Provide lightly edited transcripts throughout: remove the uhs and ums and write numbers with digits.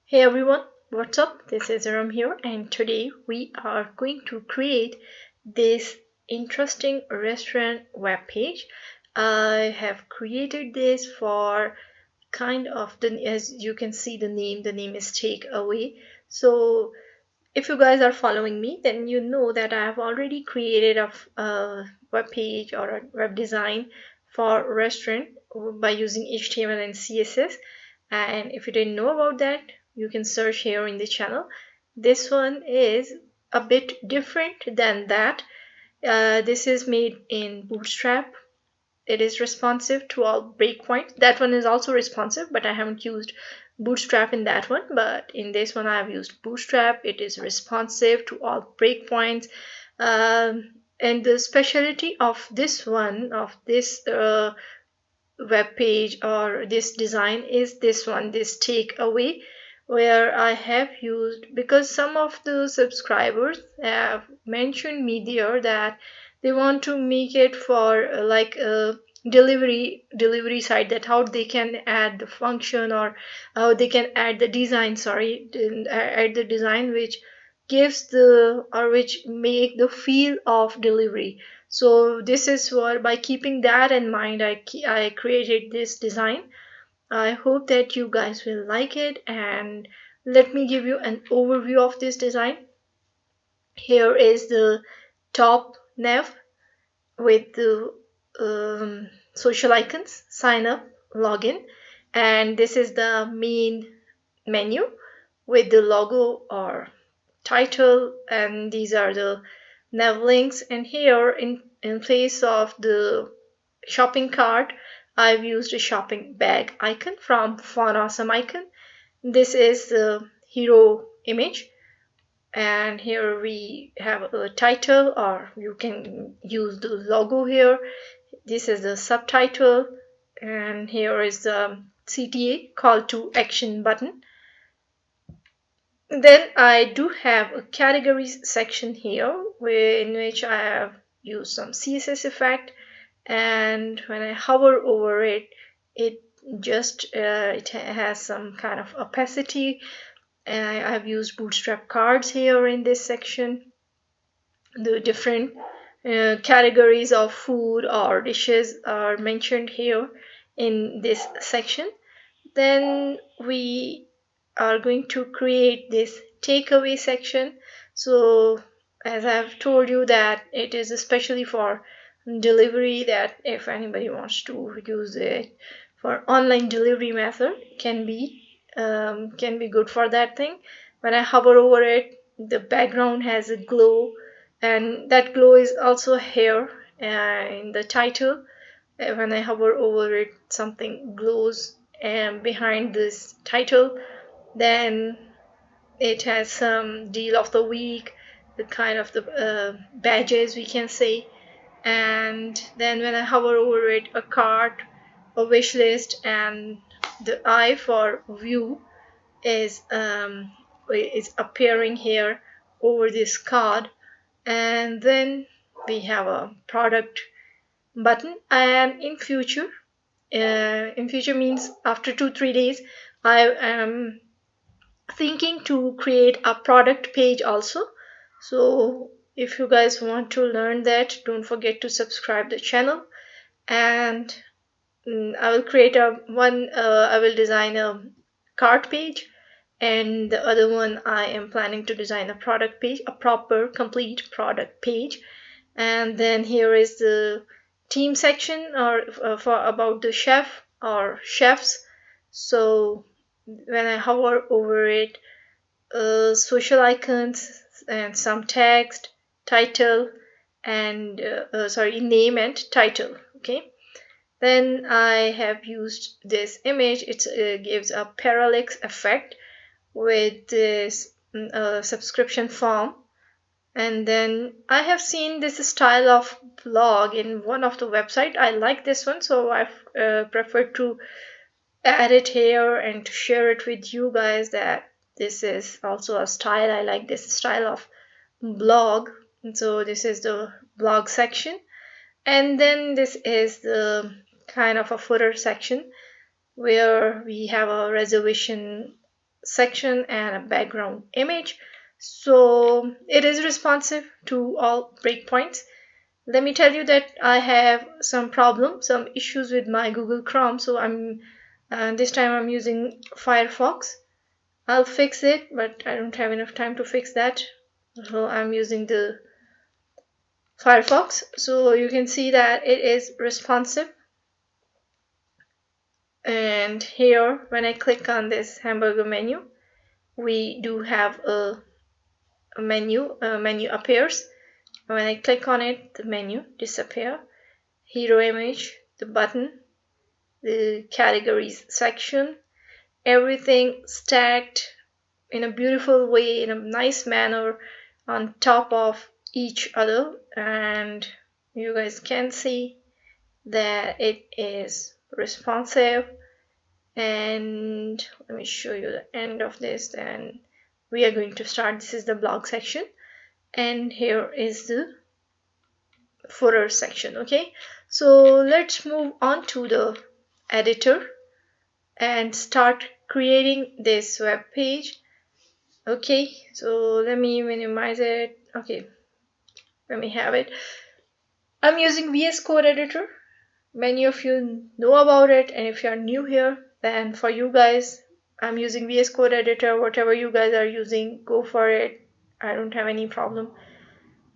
Hey everyone, what's up? This is Ram here, and today we are going to create this interesting restaurant web page. I have created this for kind of as you can see the name is Takeaway. So if you guys are following me, then you know that I have already created a web page or a web design for restaurant by using HTML and CSS. And if you didn't know about that, you can search here in the channel. This one is a bit different than that. This is made in Bootstrap. It is responsive to all breakpoints. That one is also responsive, but I haven't used Bootstrap in that one. But in this one, I have used Bootstrap. It is responsive to all breakpoints. And the specialty of this one, of this web page or this design is this one, this takeaway, where I have used, because some of the subscribers have mentioned me there that they want to make it for like a delivery site, that how they can add the function or how they can add the design, add the design which gives the or which make the feel of delivery. So this is what, by keeping that in mind, I created this design. I hope that you guys will like it, and let me give you an overview of this design. Here is the top nav with the social icons, sign up, login, and this is the main menu with the logo or title, and these are the nav links. And here in place of the shopping cart, I've used a shopping bag icon from Fun Awesome Icon. This is the hero image, and here we have a title, or you can use the logo here. This is the subtitle, and here is the CTA, call to action button. Then I do have a categories section here in which I have used some CSS effect, and when I hover over it, it just it has some kind of opacity, and I've used Bootstrap cards here in this section. The different categories of food or dishes are mentioned here in this section. Then we are going to create this takeaway section. So as I've told you that it is especially for delivery, that if anybody wants to use it for online delivery method, can be good for that thing. When I hover over it, the background has a glow, and that glow is also here in the title. When I hover over it, something glows behind this title. Then it has some deal of the week, the kind of the badges we can say. And then when I hover over it, a cart, a wish list, and the eye for view is appearing here over this card. And then we have a product button. And in future means after 2-3 days, I am thinking to create a product page also. So if you guys want to learn that, don't forget to subscribe the channel. And I will create I will design a cart page, and the other one I am planning to design a product page, a proper complete product page. And then here is the team section, or for about the chef or chefs. So when I hover over it, social icons and some text, title, and name and title. Okay. Then I have used this image. It gives a parallax effect with this subscription form. And then I have seen this style of blog in one of the website. I like this one, so I've preferred to add it here and to share it with you guys, that this is also a style. I like this style of blog. And so this is the blog section. And then this is the kind of a footer section where we have a reservation section and a background image. So it is responsive to all breakpoints. Let me tell you that I have some issues with my Google Chrome. So this time I'm using Firefox. I'll fix it, but I don't have enough time to fix that. So I'm using the Firefox. So you can see that it is responsive. And here, when I click on this hamburger menu, we do have a menu appears. When I click on it, the menu disappears. Hero image, the button, the categories section, everything stacked in a beautiful way, in a nice manner on top of each other. And you guys can see that it is responsive. And let me show you the end of this. Then we are going to start. This is the blog section, and here is the footer section. Okay, so let's move on to the editor and start creating this web page. Okay, so let me minimize it. Okay, let me have it. I'm using VS Code editor. Many of you know about it, and if you are new here, then for you guys, I'm using VS Code editor. Whatever you guys are using, go for it. I don't have any problem.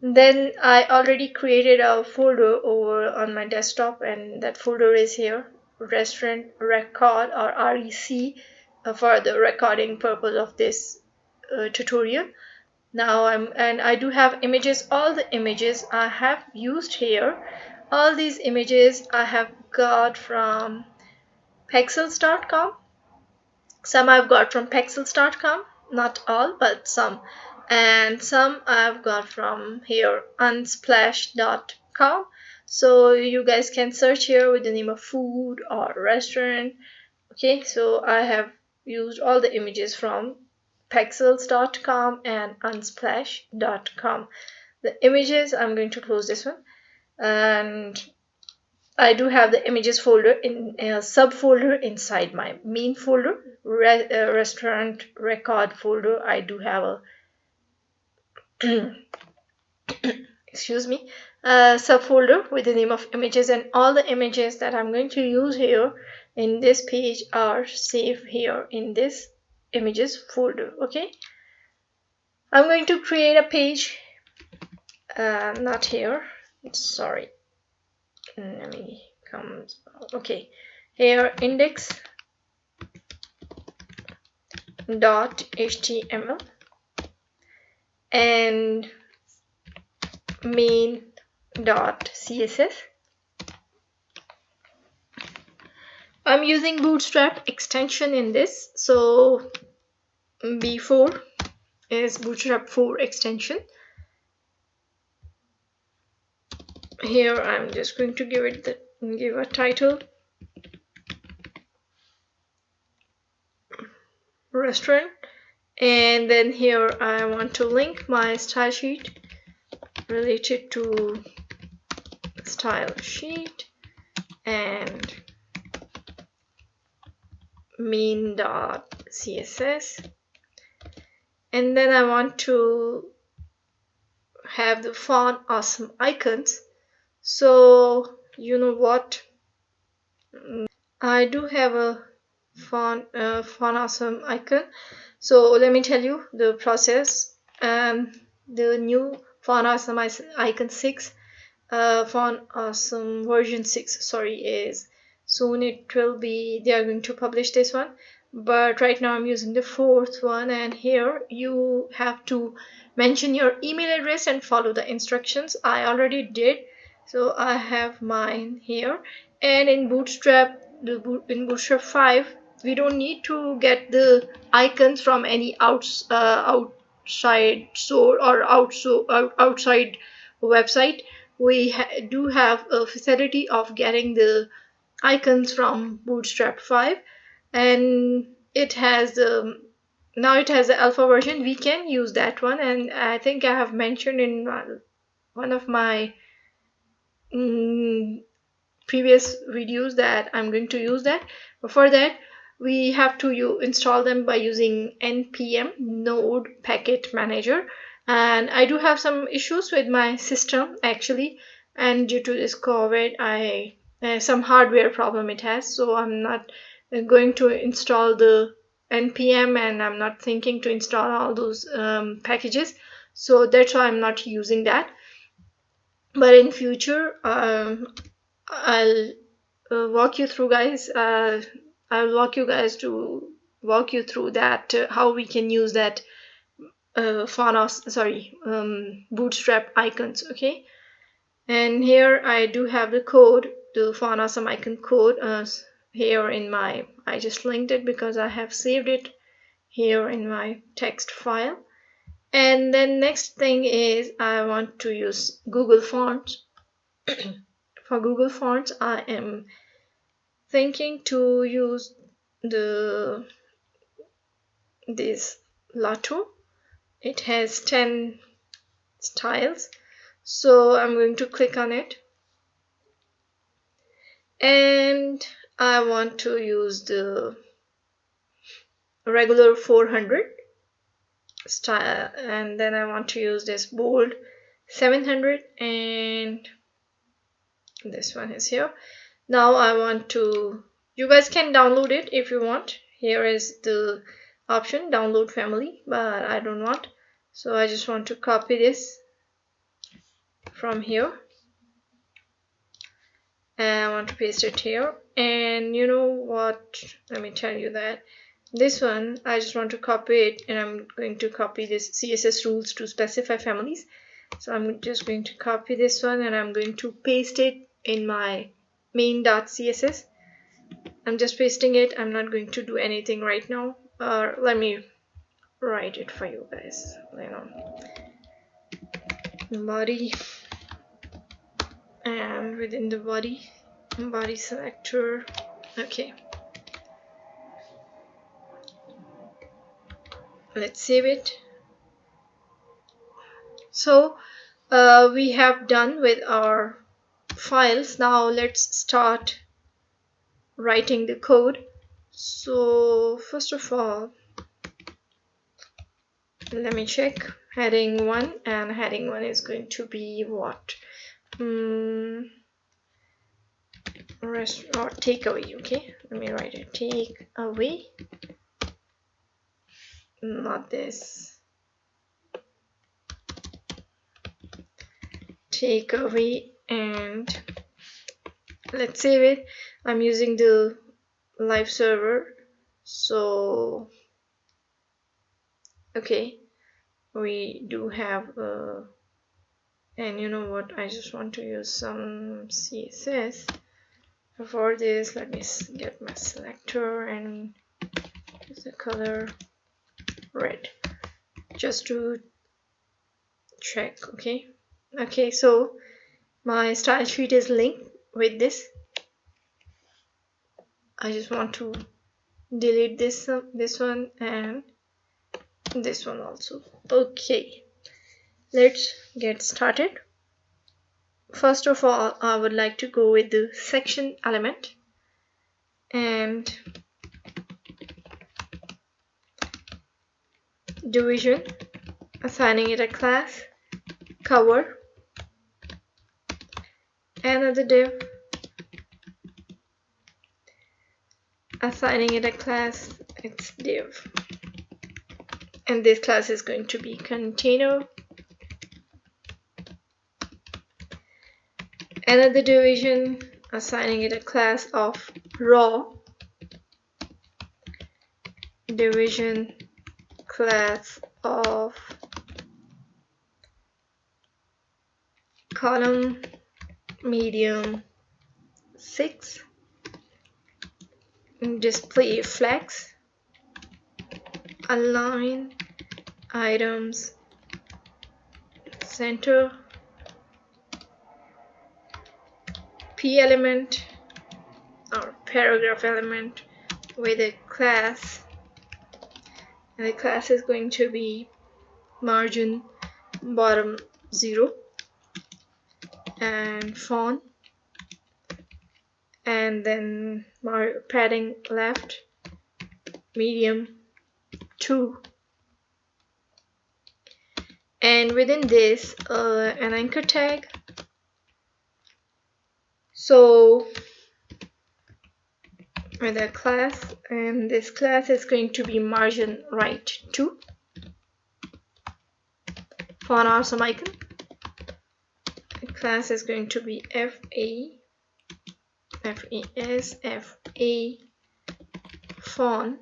Then I already created a folder over on my desktop, and that folder is here, restaurant record, or REC, for the recording purpose of this tutorial. Now I do have images. All the images I have used here, all these images I have got from pexels.com. Some I've got from pexels.com, not all, but some. And some I've got from here, unsplash.com. So you guys can search here with the name of food or restaurant. Okay, so I have used all the images from pexels.com and unsplash.com. The images, I'm going to close this one, and I do have the images folder in a subfolder inside my main folder, restaurant record folder. I do have a excuse me, a subfolder with the name of images, and all the images that I'm going to use here in this page are saved here in this images folder. Okay, I'm going to create a page, not here, sorry, let me come, okay, here index .html and main.css. I'm using Bootstrap extension in this, so B4 is Bootstrap 4 extension. Here I'm just going to give a title, restaurant, and then here I want to link my style sheet related to style sheet and main.css, and then I want to have the font awesome icons. So you know what, I do have a font awesome icon. So let me tell you the process. The new font awesome icon 6, font awesome version 6, sorry, is soon it will be, they are going to publish this one, but right now I'm using the 4th one. And here you have to mention your email address and follow the instructions. I already did, so I have mine here. And in Bootstrap 5, we don't need to get the icons from any outside store or outside website. We do have a facility of getting the icons from Bootstrap 5, and it has now it has the alpha version. We can use that one, and I think I have mentioned in one of my previous videos that I'm going to use that. But for that, we have to install them by using npm node package manager. And I do have some issues with my system actually, and due to this COVID, some hardware problem it has, so I'm not going to install the npm, and I'm not thinking to install all those packages, so that's why I'm not using that. But in future, I'll walk you through, guys. I'll walk you through that, how we can use that Bootstrap icons. Okay, and here I do have the code, the font awesome icon code here in my, I just linked it because I have saved it here in my text file. And then next thing is I want to use Google Fonts. For Google Fonts, I am thinking to use this Lato. It has 10 styles, so I'm going to click on it, and I want to use the regular 400 style, and then I want to use this bold 700, and this one is here. Now I want to, you guys can download it if you want. Here is the option, download family, but I don't want, so I just want to copy this from here, and I want to paste it here. And you know what, let me tell you that this one I just want to copy it, and I'm going to copy this CSS rules to specify families. So I'm just going to copy this one, and I'm going to paste it in my main.css. I'm just pasting it. I'm not going to do anything right now. Let me write it for you guys. Body, and within the body selector. Okay, let's save it. So we have done with our files. Now let's start writing the code. So first of all, let me check heading 1, and heading 1 is going to be what? Rest or takeaway. Okay, let me write it, take away, not this, take away, and let's save it. I'm using the live server, so okay, we do have and you know what, I just want to use some CSS. For this, let me get my selector and use the color red just to check. Okay, so my style sheet is linked with this. I just want to delete this one and this one also. Okay, let's get started. First of all, I would like to go with the section element, and division, assigning it a class, cover, another div, assigning it a class, it's div, and this class is going to be container. Another division, assigning it a class of raw, division class of column medium 6, display flex, align items center, p element or paragraph element with a class, and the class is going to be margin bottom 0 and font, and then padding left medium 2, and within this an anchor tag. So with a class, and this class is going to be margin right 2, font awesome icon. The class is going to be FA font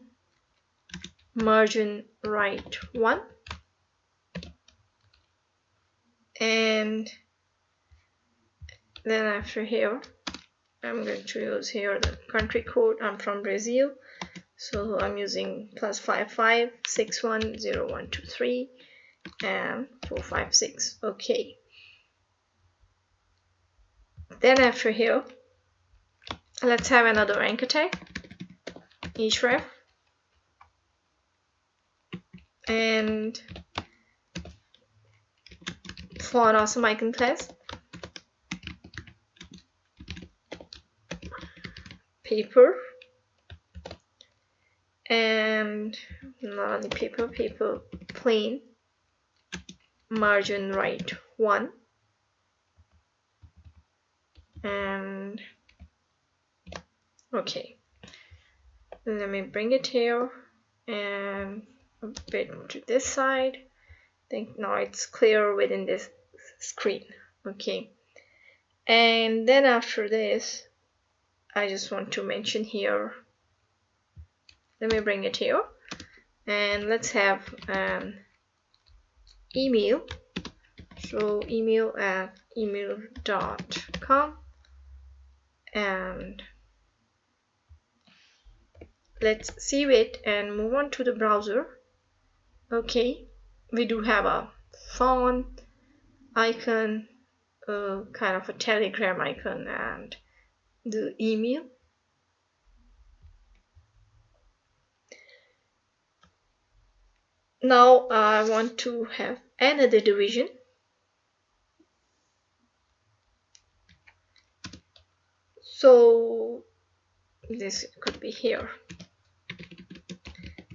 margin right 1, and then after here I'm going to use here the country code. I'm from Brazil, so I'm using +55 61 0123 and 456. Okay. Then after here, let's have another anchor tag, href, and font awesome icon class, paper, and not only paper plain margin right 1, and okay, let me bring it here and a bit to this side. I think now it's clear within this screen. Okay, and then after this I just want to mention here, let me bring it here, and let's have an email. So email at email.com, and let's save it and move on to the browser. Okay, we do have a font icon, kind of a telegram icon, and the email. Now I want to have another division. So this could be here.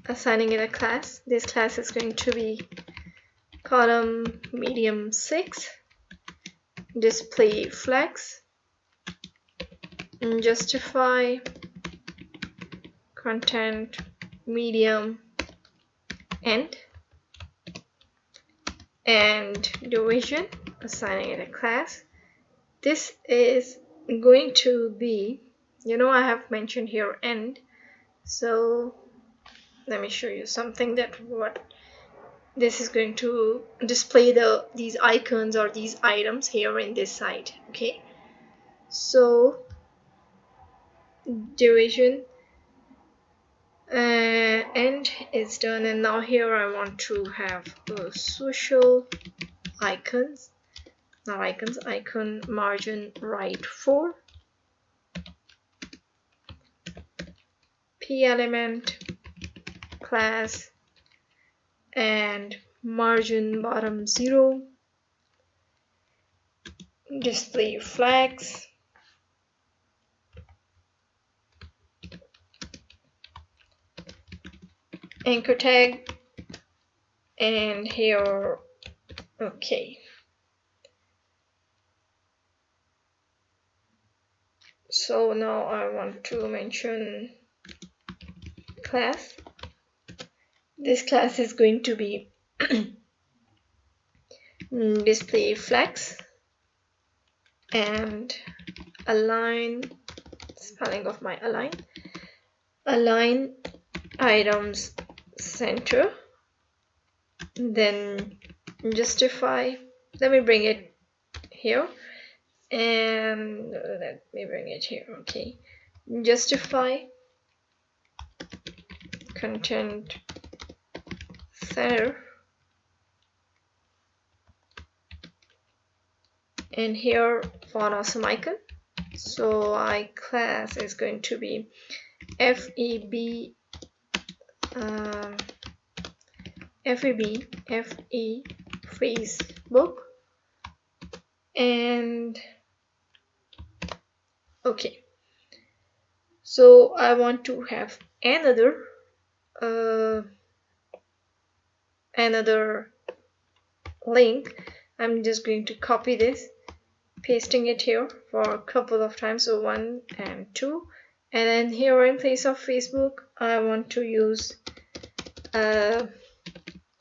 Assigning it a class. This class is going to be column medium 6, display flex, justify, content medium end, and division, assigning it a class. This is going to be, I have mentioned here end, so let me show you something that what this is going to display these icons or these items here in this side. Okay, so division end is done, and now here I want to have social icons. Now icon margin right 4, p element class, and margin bottom 0, display flags, anchor tag, and here. Okay, so now I want to mention class. This class is going to be display flex and align, spelling of my align items center, then justify. Let me bring it here, and let me bring it here. Okay, justify, content center, and here font awesome icon. So class is going to be FE Facebook, and okay, so I want to have another another link. I'm just going to copy this, pasting it here for a couple of times, so 1 and 2, and then here in place of Facebook I want to use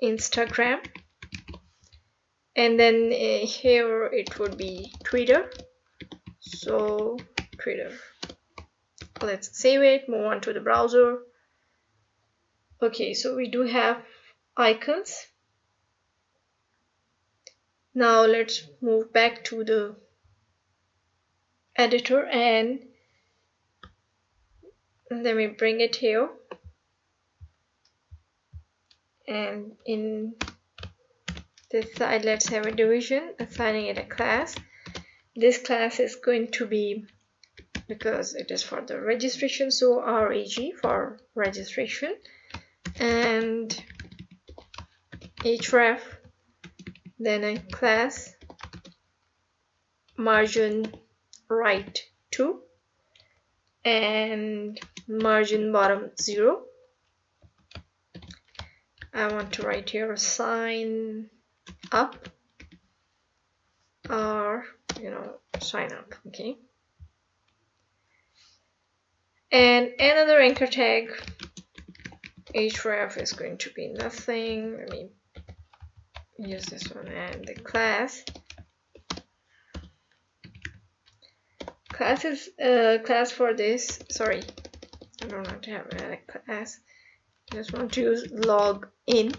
Instagram, and then here it would be Twitter, so Twitter. Let's save it, move on to the browser. Okay, so we do have icons. Now let's move back to the editor and let me bring it here, and in this side let's have a division, assigning it a class. This class is going to be, because it is for the registration, so REG for registration, and href, then a class margin right 2 and margin bottom 0. I want to write here sign up, or sign up. Okay, and another anchor tag, href, is going to be nothing. Let me use this one, and the class is class for this. Sorry, I don't want to have a class. I just want to use log in.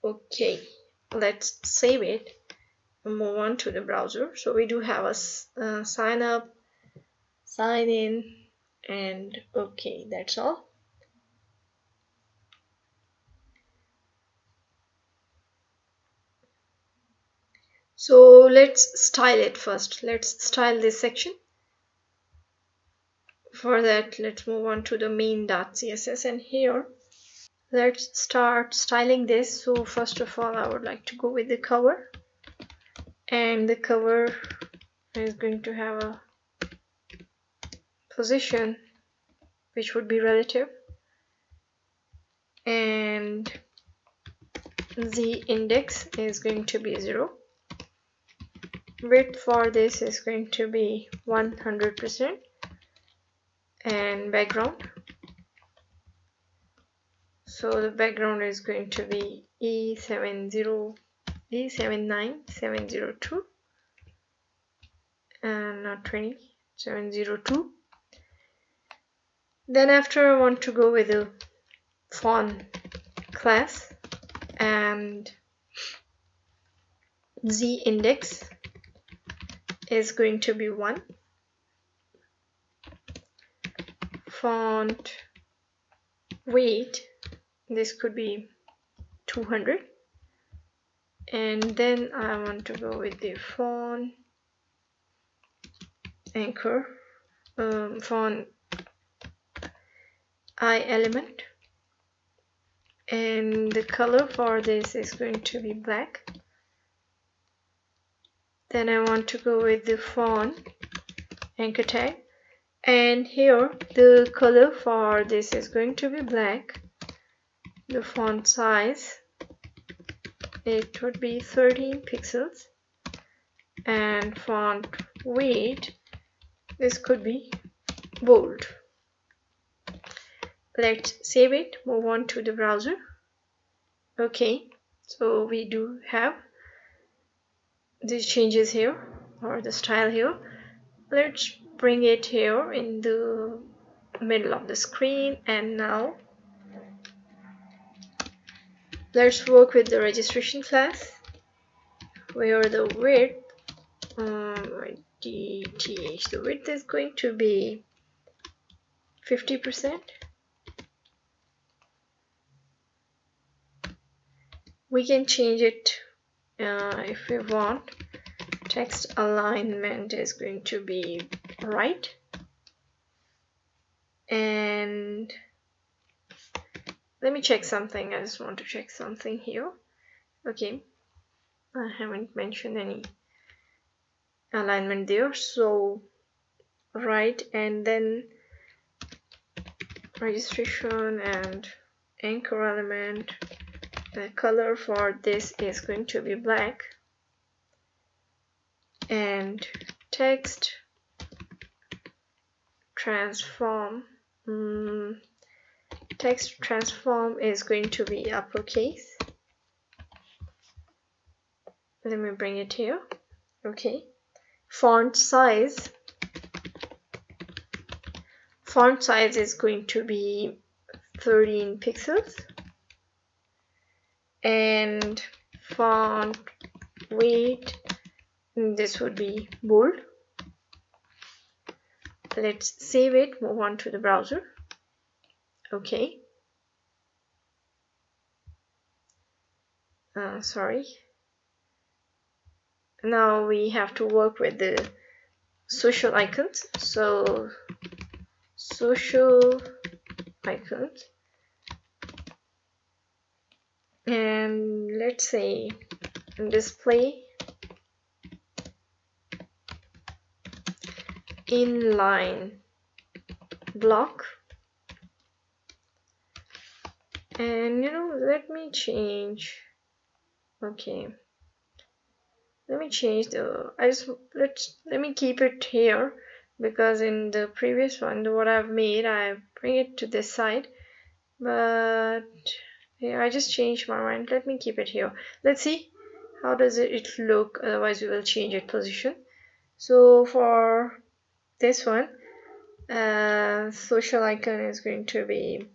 Okay, let's save it and move on to the browser. So we do have a sign up, sign in, and okay, that's all. So let's style it first. Let's style this section. For that, let's move on to the main.css, and here let's start styling this. So first of all, I would like to go with the cover, and the cover is going to have a position which would be relative, and the index is going to be 0. Width for this is going to be 100%, and background, so the background is going to be E79702 and not 702. Then after, I want to go with the font class, and the index is going to be 1. Font weight, this could be 200, and then I want to go with the font anchor, font I element, and the color for this is going to be black. Then I want to go with the font anchor tag, and here the color for this is going to be black. The font size, it would be 13 pixels, and font weight, this could be bold. Let's save it, move on to the browser. Okay, so we do have these changes here, or the style here. Let's bring it here in the middle of the screen, and now let's work with the registration class, where the width, the width is going to be 50%. We can change it if we want. Text alignment is going to be right, and let me check something. I just want to check something here. Okay, I haven't mentioned any alignment there, so right, and then registration and anchor element. The color for this is going to be black, and text transform is going to be uppercase. Let me bring it here. Okay. Font size is going to be 13 pixels, and font weight, this would be bold. Let's save it, move on to the browser. Okay. Sorry. Now we have to work with the social icons. So social icons, and let's say display inline block, and let me change. Okay, let me change the let me keep it here, because in the previous one, what I've made, I bring it to this side, but yeah, I just changed my mind. Let me keep it here. Let's see how does it look, otherwise we will change its position. So for this one, social icon is going to be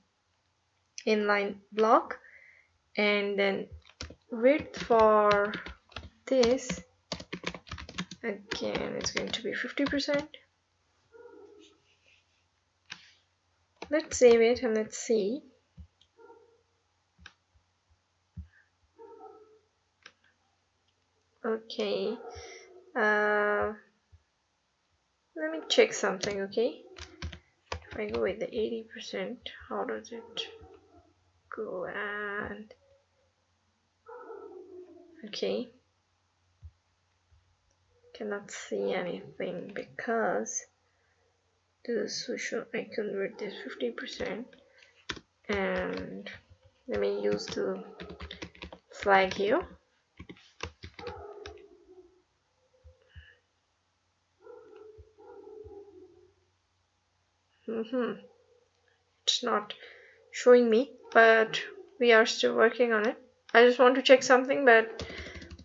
inline block, and then width for this, again, it's going to be 50%. Let's save it and let's see. Okay, let me check something. Okay, if I go with the 80%, how does it go? And okay, cannot see anything because the social icon width is 50%, and let me use the flag here. It's not showing me, but we are still working on it. I just want to check something, but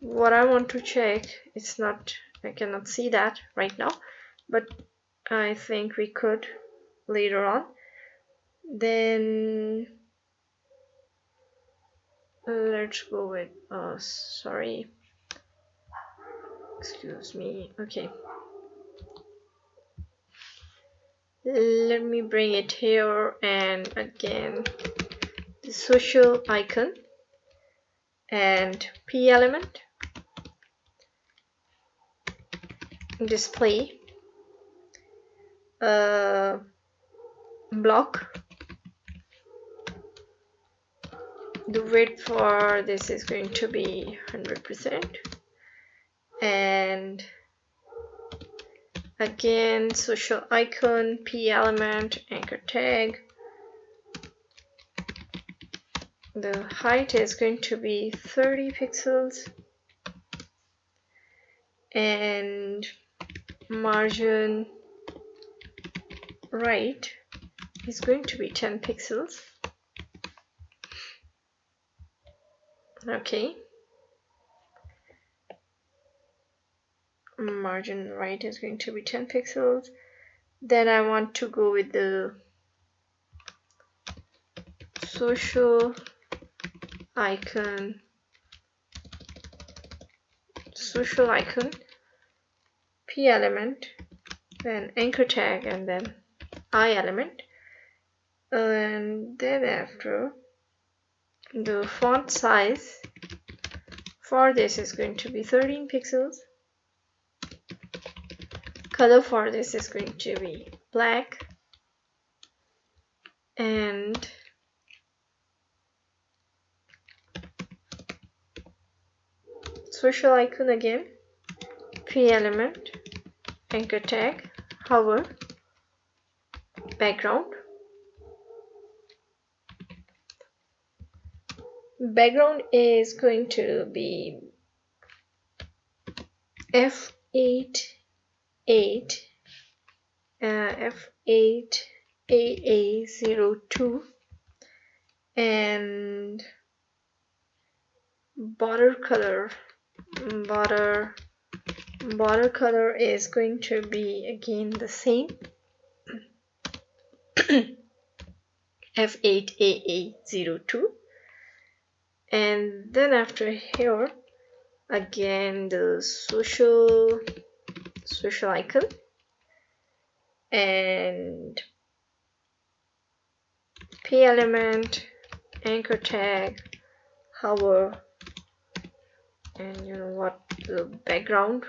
what I want to check, it's not, I cannot see that right now, but I think we could later on. Then let's go with sorry, excuse me. Okay, let me bring it here, and again the social icon and p element, display block. The width for this is going to be 100%, and again social icon, p element, anchor tag. The height is going to be 30 pixels, and margin right is going to be 10 pixels. Okay, margin right is going to be 10 pixels. Then I want to go with the social icon, p element, then anchor tag, and then I element, and then after the font size for this is going to be 13 pixels. Color for this is going to be black, and social icon again, p element, anchor tag, hover, background. background is going to be F8 AA02, and border color is going to be again the same, F8AA02, and then after here again the social icon, and p element, anchor tag, hover, and you know what, the background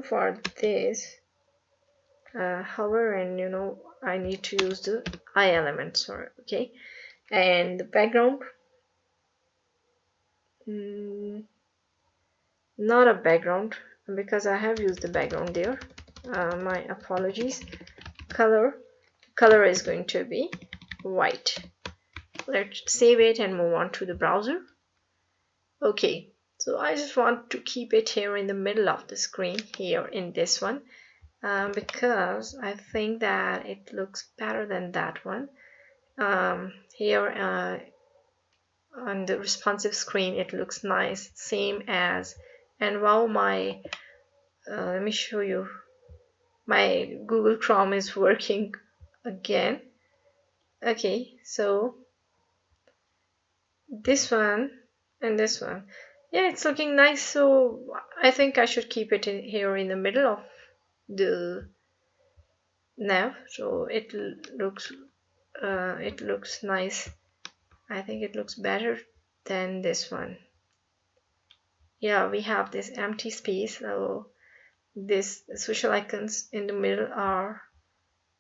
for this hover, and you know I need to use the I element, sorry, okay, and the background, not a background because I have used the background there, my apologies. Color is going to be white. Let's save it and move on to the browser. Okay, so I just want to keep it here in the middle of the screen, here in this one, because I think that it looks better than that one. Here on the responsive screen it looks nice, same as, and wow, my let me show you, my Google Chrome is working again. Okay, so this one and this one, yeah, it's looking nice, so I think I should keep it here in the middle of the nav, so it looks nice. I think it looks better than this one. Yeah, we have this empty space, so this social icons in the middle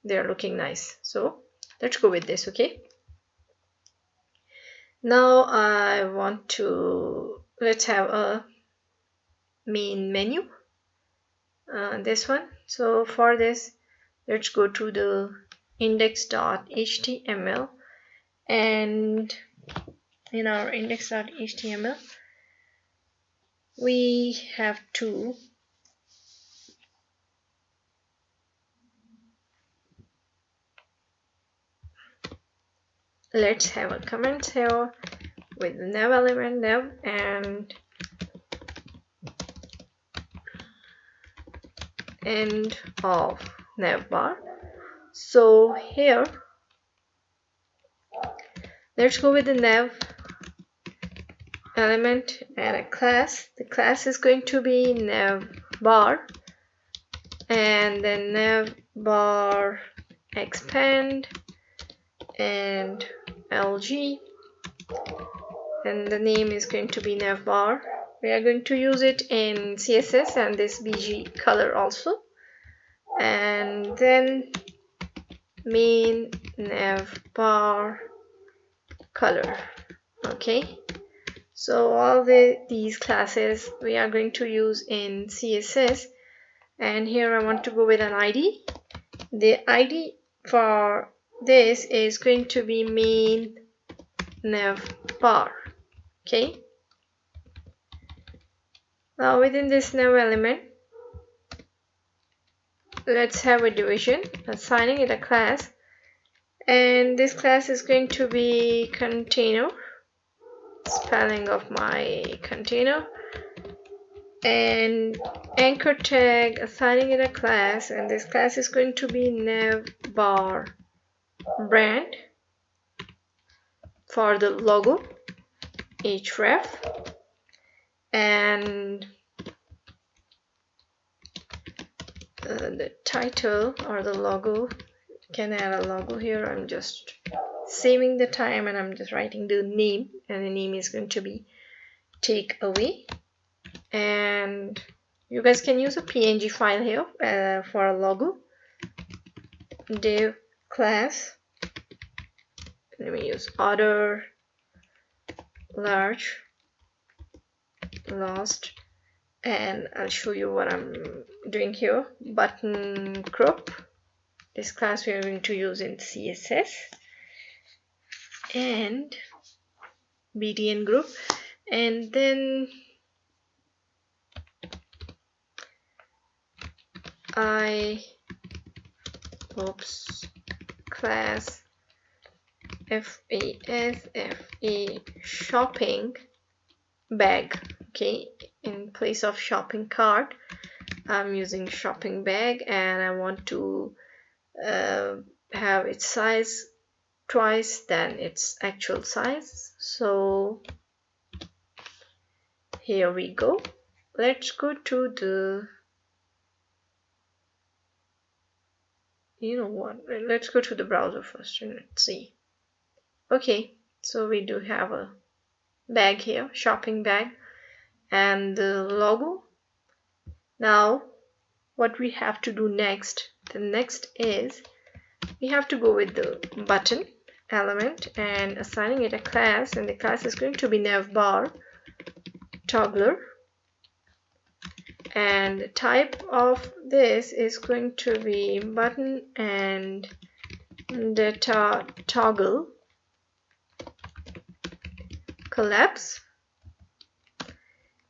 they're looking nice, so let's go with this. Okay, now I want to, let's have a main menu, this one. So for this, let's go to the index.html, and in our index.html we have to let's have a comment here with the nav element, nav, and end of nav bar. So here let's go with the nav element and a class. The class is going to be nav bar, and then nav bar expand and LG, and the name is going to be nav bar. We are going to use it in CSS and this BG color also, and then main nav bar color. Okay, so all these classes we are going to use in CSS, and here I want to go with an ID. The ID for this is going to be main nav bar. Okay, now within this nav element, let's have a division, assigning it a class, and this class is going to be container, spelling of my container, and anchor tag, assigning it a class, and this class is going to be nav bar brand. For the logo, href, and the title or the logo, can add a logo here. I'm just saving the time and I'm just writing the name, and the name is going to be takeaway, and you guys can use a PNG file here for a logo. Div class, let me use order large lost, and I'll show you what I'm doing here. Button group, this class we are going to use in CSS. and btn group, and then class FA shopping bag. Okay, in place of shopping cart I'm using shopping bag, and I want to have its size twice than its actual size. So here we go. Let's go to the, let's go to the browser first and let's see. Okay, so we do have a bag here, shopping bag, and the logo. Now what we have to do next, the next is we have to go with the button element and assigning it a class, and the class is going to be navbar toggler, and the type of this is going to be button and data toggle collapse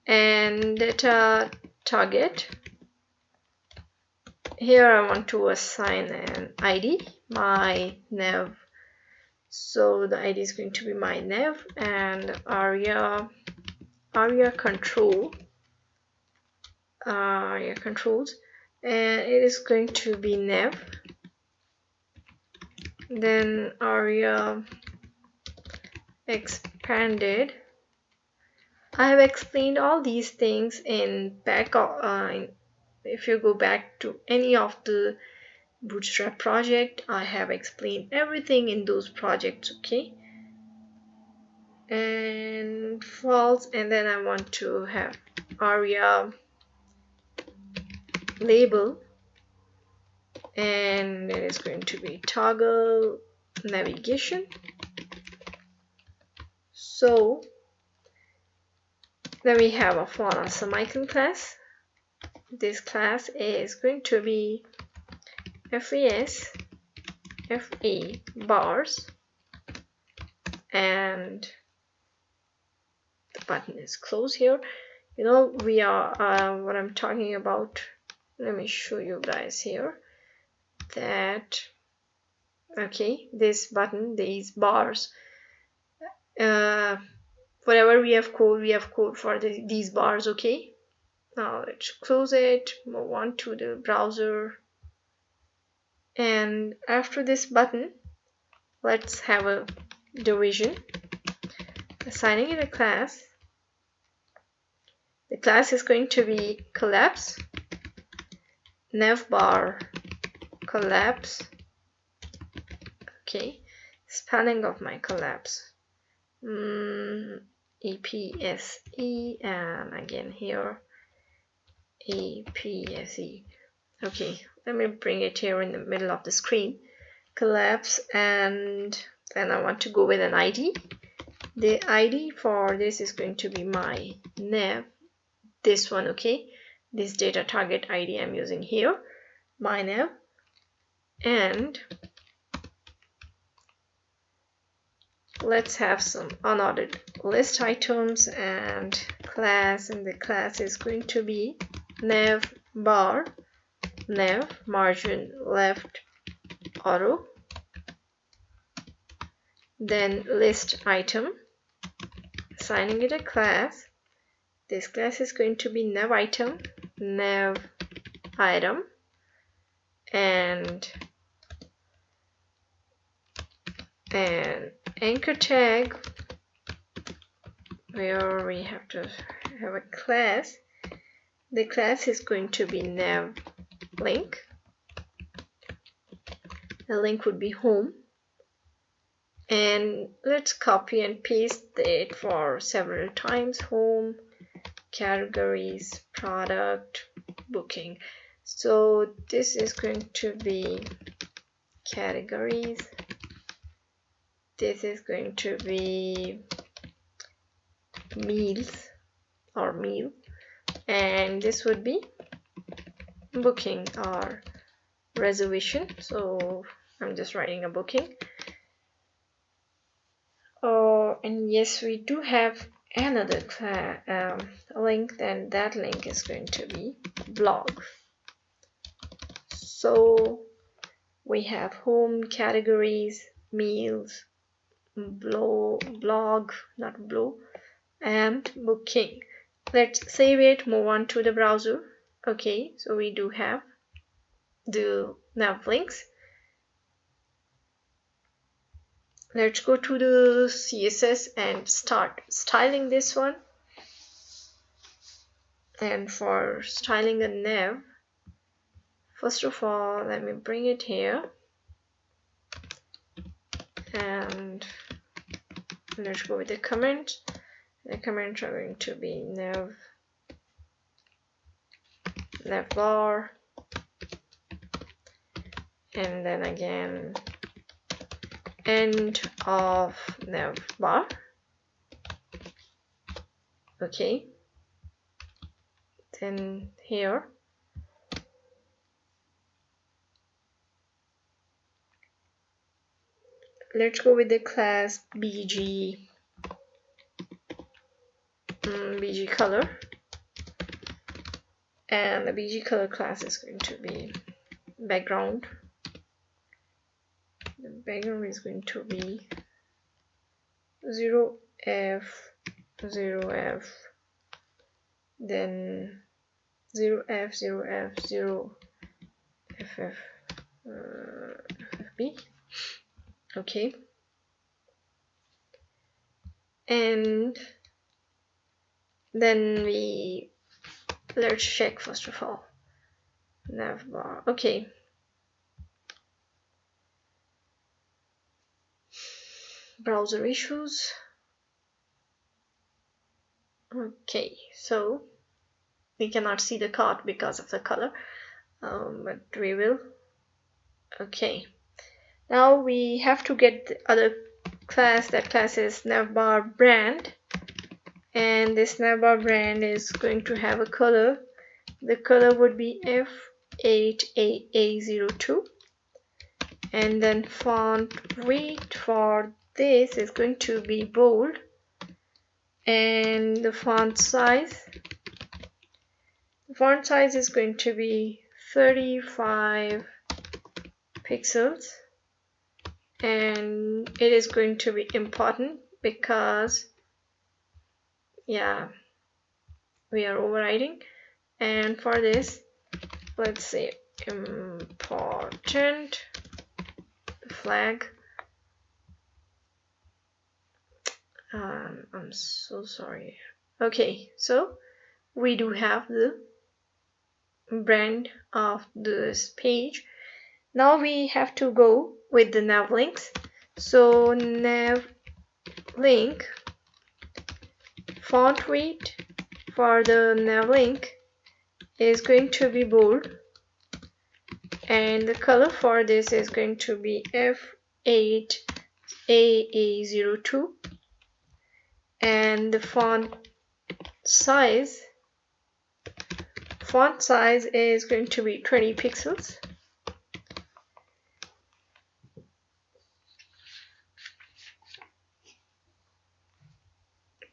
and data target. Here I want to assign an ID, my nav, so the ID is going to be my nav, and aria controls, and it is going to be nav, then aria expanded. I have explained all these things in back if you go back to any of the Bootstrap project, I have explained everything in those projects. Okay, and false, and then I want to have aria label, and it is going to be toggle navigation. So then we have a font awesome icon class. This class is going to be FA bars, and the button is closed here. We are what I'm talking about. Let me show you guys here that, okay, this button, these bars, whatever we have code for these bars. Okay, now let's close it, move on to the browser, and after this button let's have a division, assigning it a class. The class is going to be collapse navbar collapse. Okay, spelling of my collapse, EPSE, and again here EPSE. Okay, let me bring it here in the middle of the screen, collapse, and then I want to go with an ID. The ID for this is going to be my nav, this one. Okay, this data target ID I'm using here, my nav, and let's have some unordered list items and class, and the class is going to be nav bar nav margin left auto, then list item, assigning it a class. This class is going to be nav item nav item, and an anchor tag where we have to have a class. The class is going to be nav link. The link would be home, and let's copy and paste it for several times. Home, categories, product, booking. So this is going to be categories, this is going to be meals or meal, and this would be booking or reservation. So I'm just writing a booking. And yes, we do have another link, and that link is going to be blog. So we have home, categories, meals, blog, and booking. Let's save it, move on to the browser. Okay, so we do have the nav links. Let's go to the CSS and start styling this one. And for styling the nav, first of all, let me bring it here. And let's go with the comment. The comments are going to be nav bar, and then again end of nav bar. Okay, then here let's go with the class BG color, and the BG color class is going to be background. The background is going to be 0f, 0f, then 0f, 0f, 0ff, ffb. Okay, and then let's check first of all nav bar. Okay, browser issues. Okay, so we cannot see the card because of the color, but we will. Okay, now we have to get the other class. That class is navbar brand, and this navbar brand is going to have a color. The color would be F8AA02, and then font weight for this is going to be bold, and the font size is going to be 35 pixels, and it is going to be important because yeah, we are overriding. And for this, let's say important flag. I'm so sorry. Okay, so we do have the brand of this page. Now we have to go with the nav links. So nav link font weight for the nav link is going to be bold, and the color for this is going to be F8AA02, and the font size is going to be 20 pixels.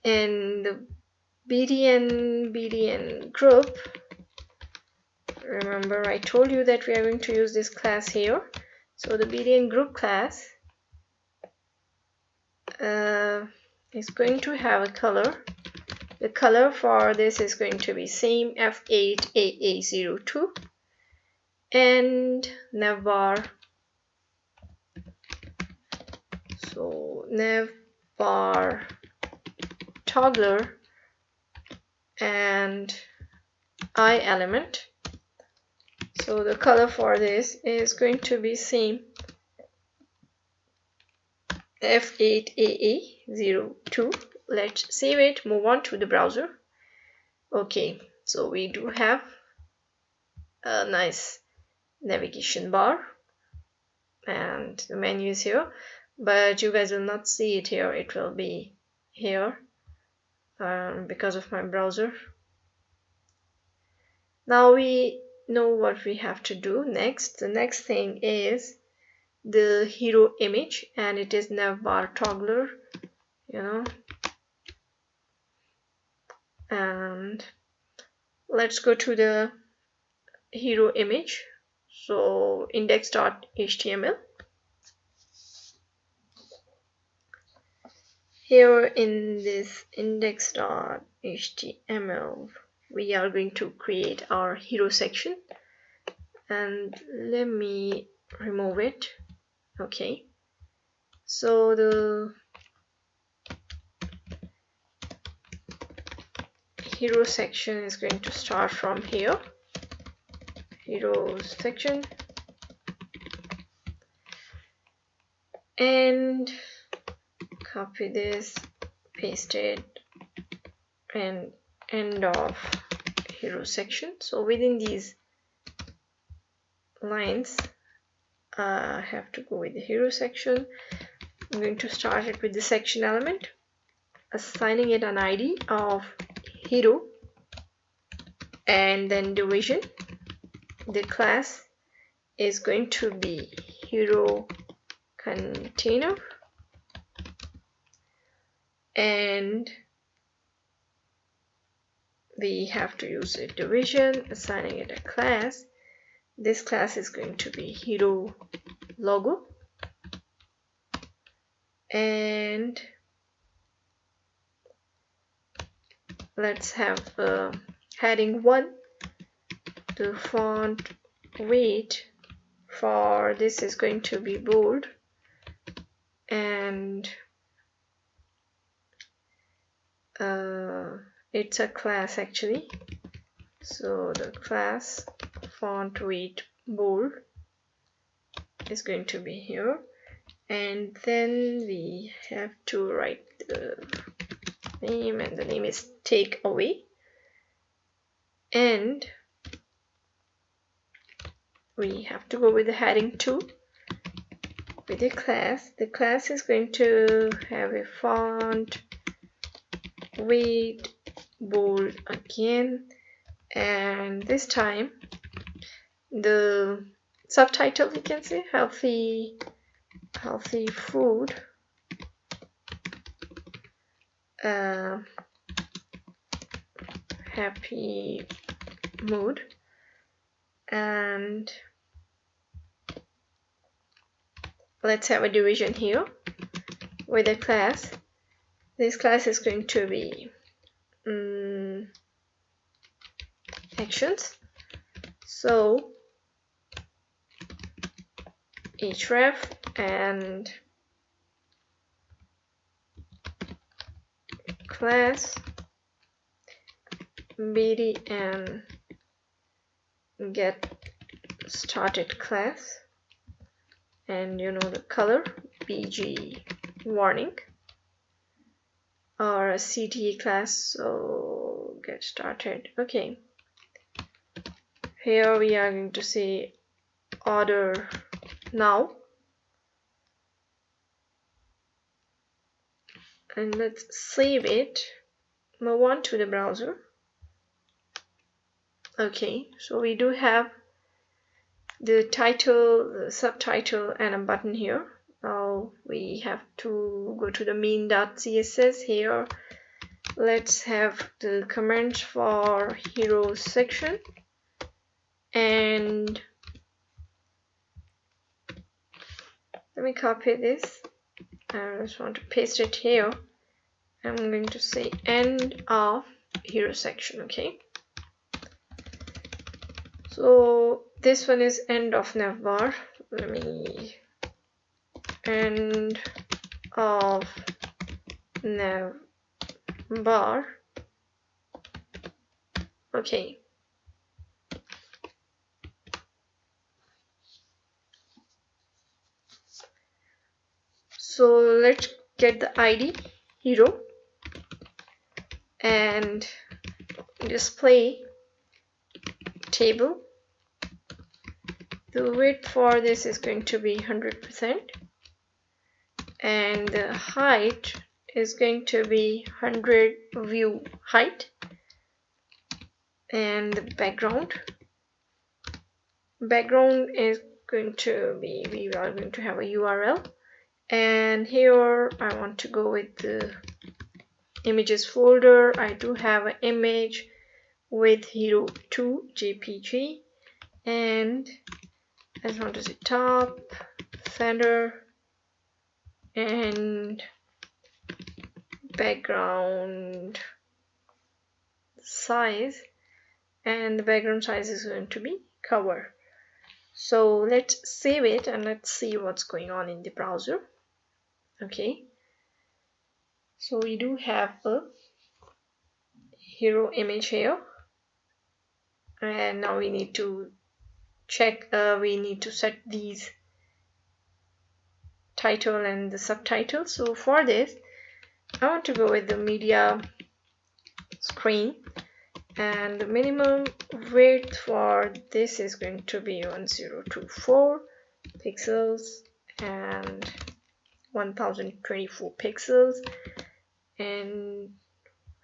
And the BDN group, remember I told you that we are going to use this class here. So the BDN group class is going to have a color. The color for this is going to be same F8AA02, and navbar. So navbar toggler and I element. So the color for this is going to be same F8AA02. Let's save it, move on to the browser. Okay, so we do have a nice navigation bar, and the menu is here, but you guys will not see it here. It will be here because of my browser. Now we know what we have to do next. The next thing is the hero image, and it is navbar toggler you know. And let's go to the hero image. So index.html. Here in this index.html, we are going to create our hero section, and let me remove it. Okay, so the hero section is going to start from here, hero section, and copy this, paste it, and end of hero section. So within these lines, I have to go with the hero section. I'm going to start it with the section element, assigning it an ID of hero, and then division. The class is going to be hero container, and we have to use a division, assigning it a class. This class is going to be hero logo, and let's have heading 1. The font weight for this is going to be bold, and it's a class actually, so the class font weight bold is going to be here, and then we have to write the name, and the name is take away, and we have to go with the heading 2 with the class. The class is going to have a font weight bold again, and this time the subtitle, you can say healthy food, happy mood, and let's have a division here with a class. This class is going to be actions, so href and class bd and get started class, and you know the color bg warning, or a CTA class, so get started. Okay, here we are going to say order now, and let's save it, move on to the browser. Okay, so we do have the title, the subtitle, and a button here. Now we have to go to the main.css. Here let's have the comments for hero section, and let me copy this. I just want to paste it here. I'm going to say end of hero section. Okay, so this one is end of navbar. Let me end of navbar. Okay, so let's get the ID hero and display table. The width for this is going to be 100%, and the height is going to be 100 view height, and the background is going to be, we are going to have a URL, And here I want to go with the images folder. I do have an image with hero 2 JPG, and I want to say top, center, and background size, and the background size is going to be cover. So let's save it and let's see what's going on in the browser. Okay, so we do have a hero image here, and now we need to check, we need to set these title and the subtitle. So for this I want to go with the media screen, and the minimum width for this is going to be 1024 pixels and 1024 pixels. And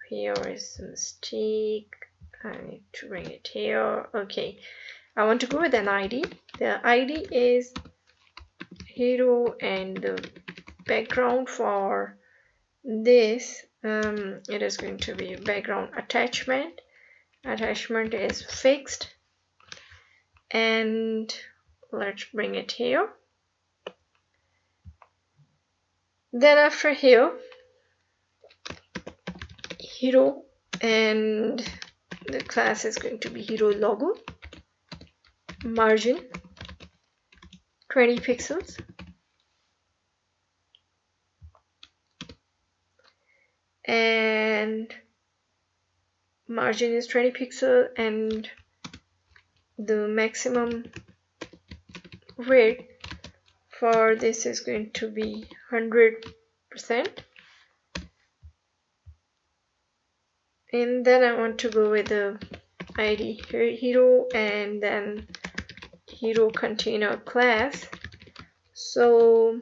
here is a mistake, I need to bring it here. Okay, I want to go with an ID. The ID is hero, and the background for this, it is going to be background attachment. Attachment is fixed, and let's bring it here. Then after here, hero, and the class is going to be hero logo. Margin 20 pixels, and margin is 20 pixels, and the maximum width for this is going to be 100%. And then I want to go with the ID hero, and then hero container class. So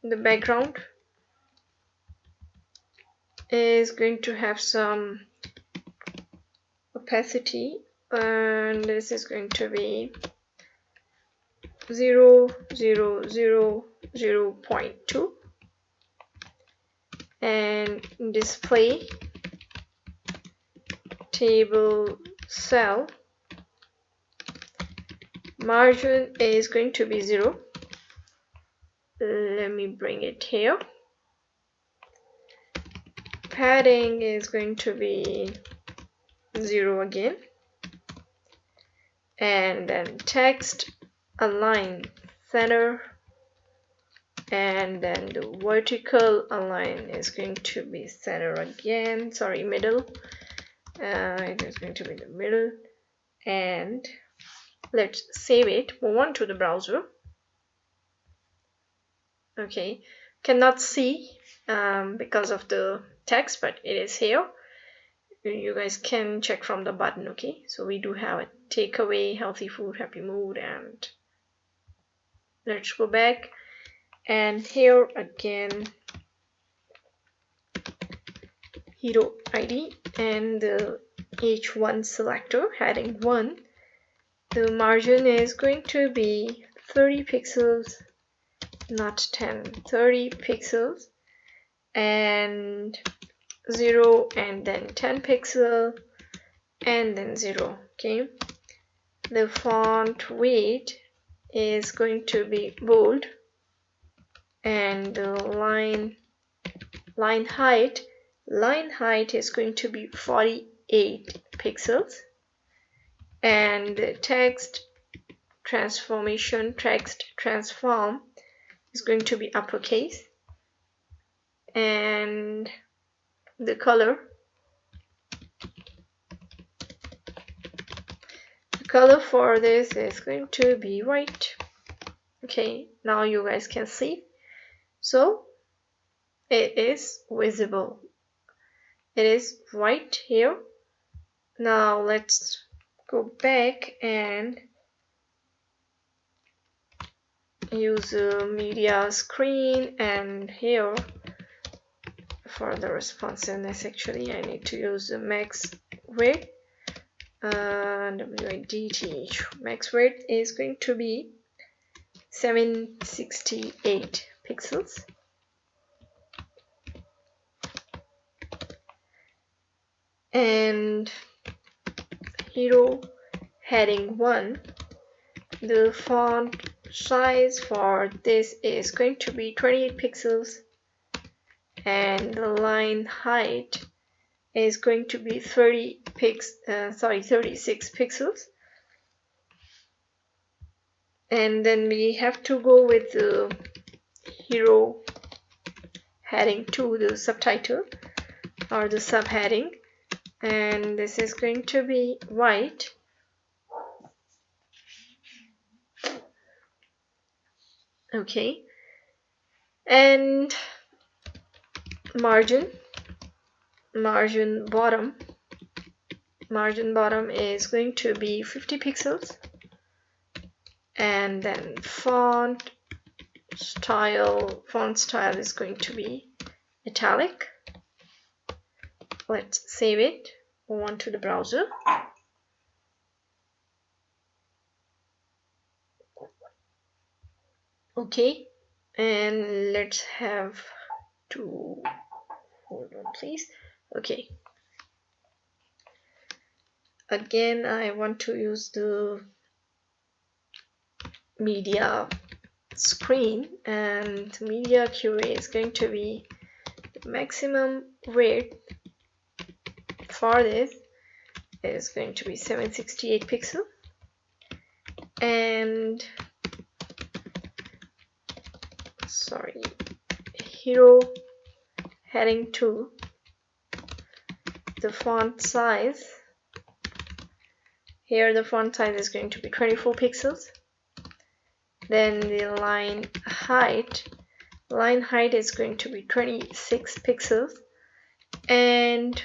the background is going to have some opacity, and this is going to be 0.2, and display table cell margin is going to be 0. Let me bring it here. Padding is going to be 0 again, and then text align center, and then the vertical align is going to be center again, sorry, middle. It is going to be the middle, and let's save it. Move on to the browser. Okay, cannot see because of the text, but it is here. You guys can check from the button. Okay, so we do have a takeaway, healthy food, happy mood, and let's go back, and here again hero ID, and the H1 selector heading 1, the margin is going to be 30 pixels, not 10, 30 pixels, and 0, and then 10 pixel, and then 0. Okay, the font weight is going to be bold, and the line height is going to be 48 pixels, and the text transform is going to be uppercase, and the color for this is going to be white. Okay, now you guys can see, so it is visible, it is white here. Now let's go back and use a media screen, and here for the responsiveness, actually I need to use the max width, WIDTH. Max width is going to be 768 pixels. And hero heading 1, the font size for this is going to be 28 pixels, and the line height is going to be 36 pixels. And then we have to go with the hero heading 2, the subtitle or the subheading, and this is going to be white. Okay, and margin bottom is going to be 50 pixels, and then font style is going to be italic. Let's save it, move on to the browser. Okay, and let's have to hold on please. Okay, again I want to use the media screen, and media QA is going to be the maximum width for this is going to be 768 pixel, and hero heading 2, the font size, here the font size is going to be 24 pixels. Then the line height is going to be 26 pixels, and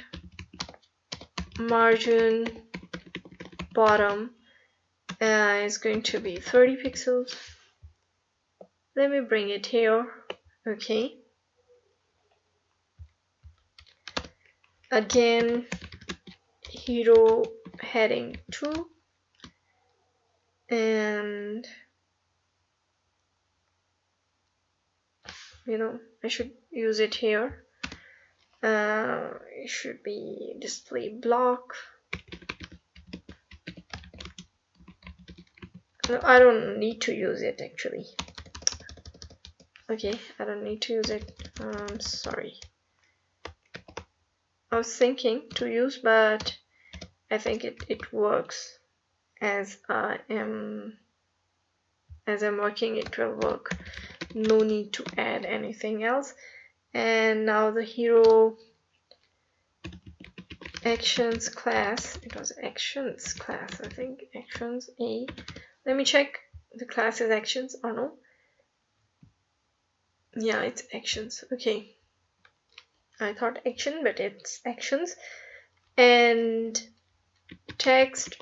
margin bottom is going to be 30 pixels. Let me bring it here. Okay, again hero heading 2, and I should use it here. It should be display block. No, I don't need to use it actually. Okay, I don't need to use it. Sorry. I was thinking to use, but I think it works as I'm working. It will work. No need to add anything else. And now the hero actions class, it was actions class, I think, actions A. Let me check the class is actions or no. Yeah, it's actions. Okay, I thought action, but it's actions. And text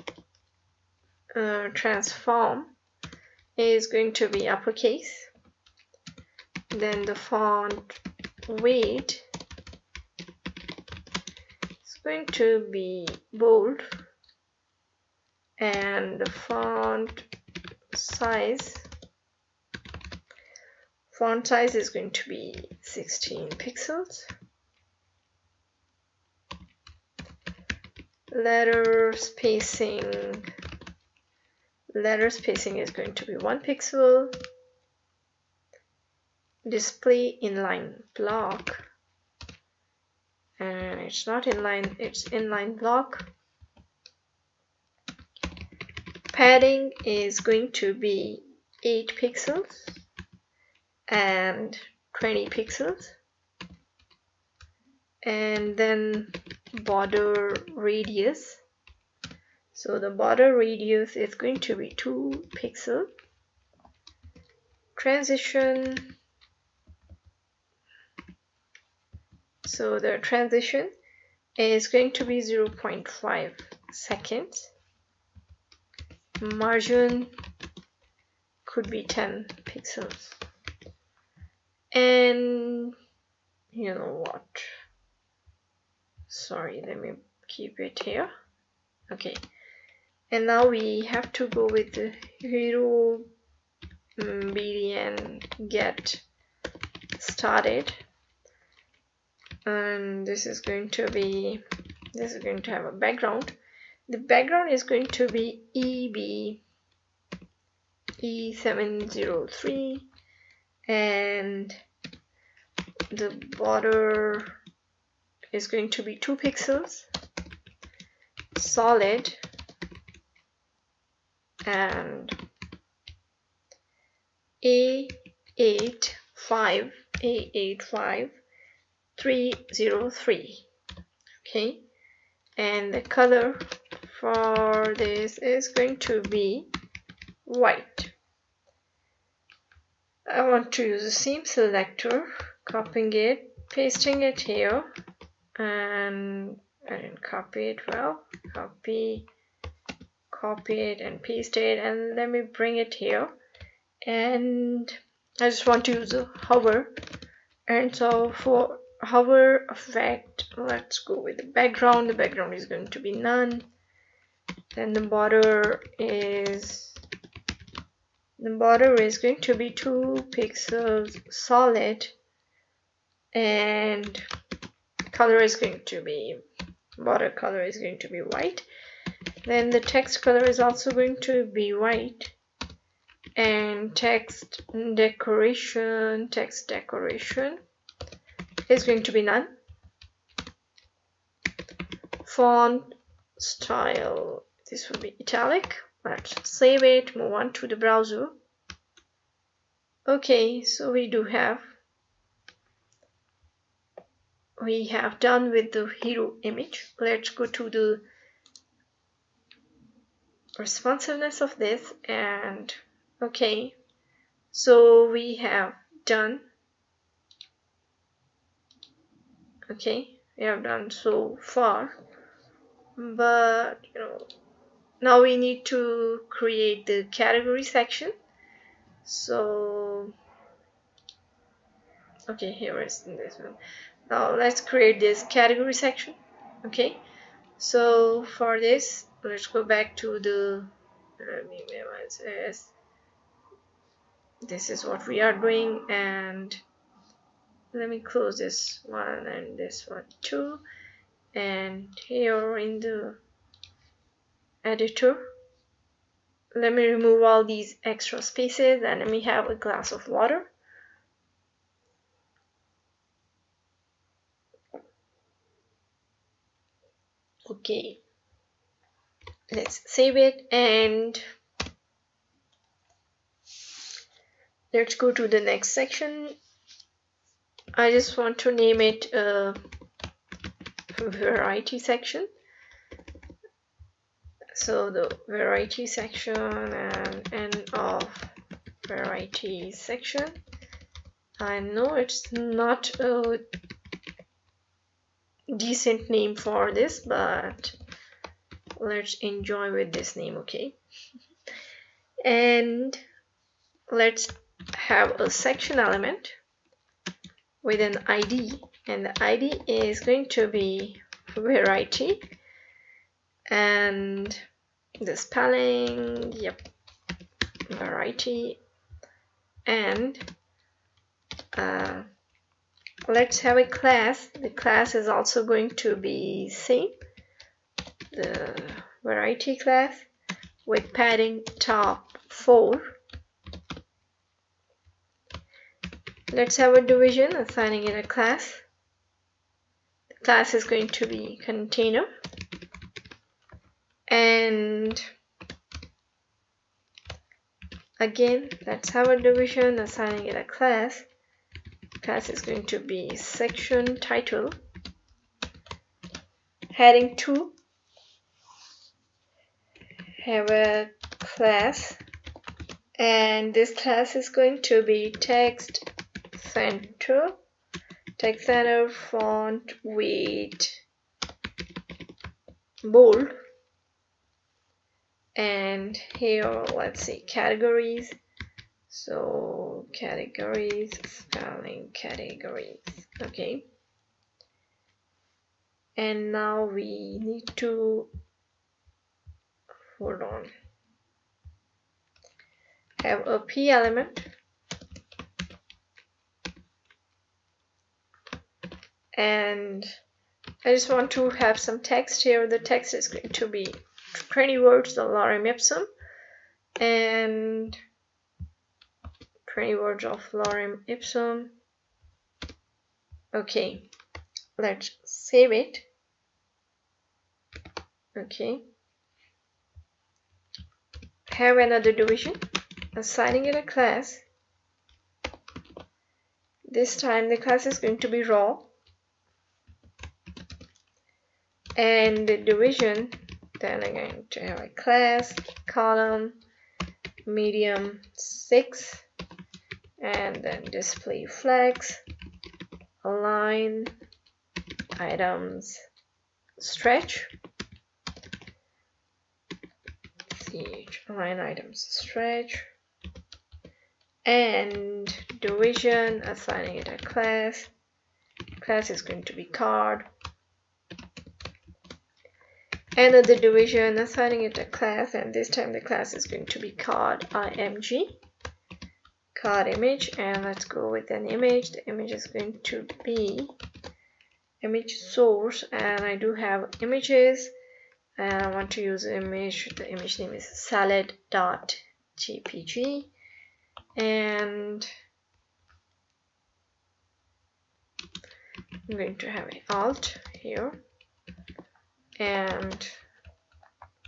transform is going to be uppercase. Then the font weight is going to be bold, and the font size is going to be 16 pixels. Letter spacing is going to be 1 pixel. Display inline block, and it's not inline, it's inline block. Padding is going to be 8 pixels and 20 pixels. And then border radius, so the border radius is going to be 2 pixels. Transition, so the transition is going to be 0.5 seconds. Margin could be 10 pixels. And you know what? Sorry, let me keep it here. Okay. And now we have to go with the hero bdn get started, and this is going to have a background. The background is going to be E703, and the border is going to be 2 pixels, solid, and A85303. Okay, and the color for this is going to be white. I want to use the same selector, copying it, pasting it here, and I didn't copy it well. Copy it and paste it, and let me bring it here. And I just want to use a hover, and so for hover effect, let's go with the background. The background is going to be none. Then the border is going to be 2 pixels, solid, and color is going to be, border color is going to be white. Then the text color is also going to be white, and text decoration is going to be none. Font style, this will be italic. Let's save it, move on to the browser. Okay, so we have done with the hero image. Let's go to the responsiveness of this, and okay, so we have done so far, but now we need to create the category section. So okay, here is this one. Now let's create this category section. Okay, so for this, let's go back to the this is what we are doing, and let me close this one and this one too. And here in the editor, let me remove all these extra spaces, and let me have a glass of water. Okay, let's save it, and let's go to the next section. I just want to name it a variety section. So the variety section, and end of variety section. I know it's not a decent name for this, but let's enjoy with this name. Okay, and let's have a section element with an ID, and the ID is going to be variety, and the spelling, variety, and let's have a class. The class is also going to be same, the variety class, with padding top 4. Let's have a division, assigning it a class. The class is going to be container, and again, let's have a division, assigning it a class. Class is going to be section title, heading 2, have a class, and this class is going to be text center font weight bold, and here let's see categories. So categories, spelling categories. Okay, and now we need to have a p element, and I just want to have some text here. The text is going to be 20 words, the lorem ipsum, and 20 words of lorem ipsum. Okay, let's save it. Okay, have another division, assigning it a class. This time the class is going to be raw, and the division, then I'm going to have a class, column, medium 6, and then display flags, align items stretch, align items stretch, and division, assigning it a class. Class is going to be card. Another division, assigning it a class, and this time the class is going to be card img, card image, and let's go with an image. The image is going to be image source, and I do have images, and I want to use image. The image name is salad.jpg, and I'm going to have an alt here, and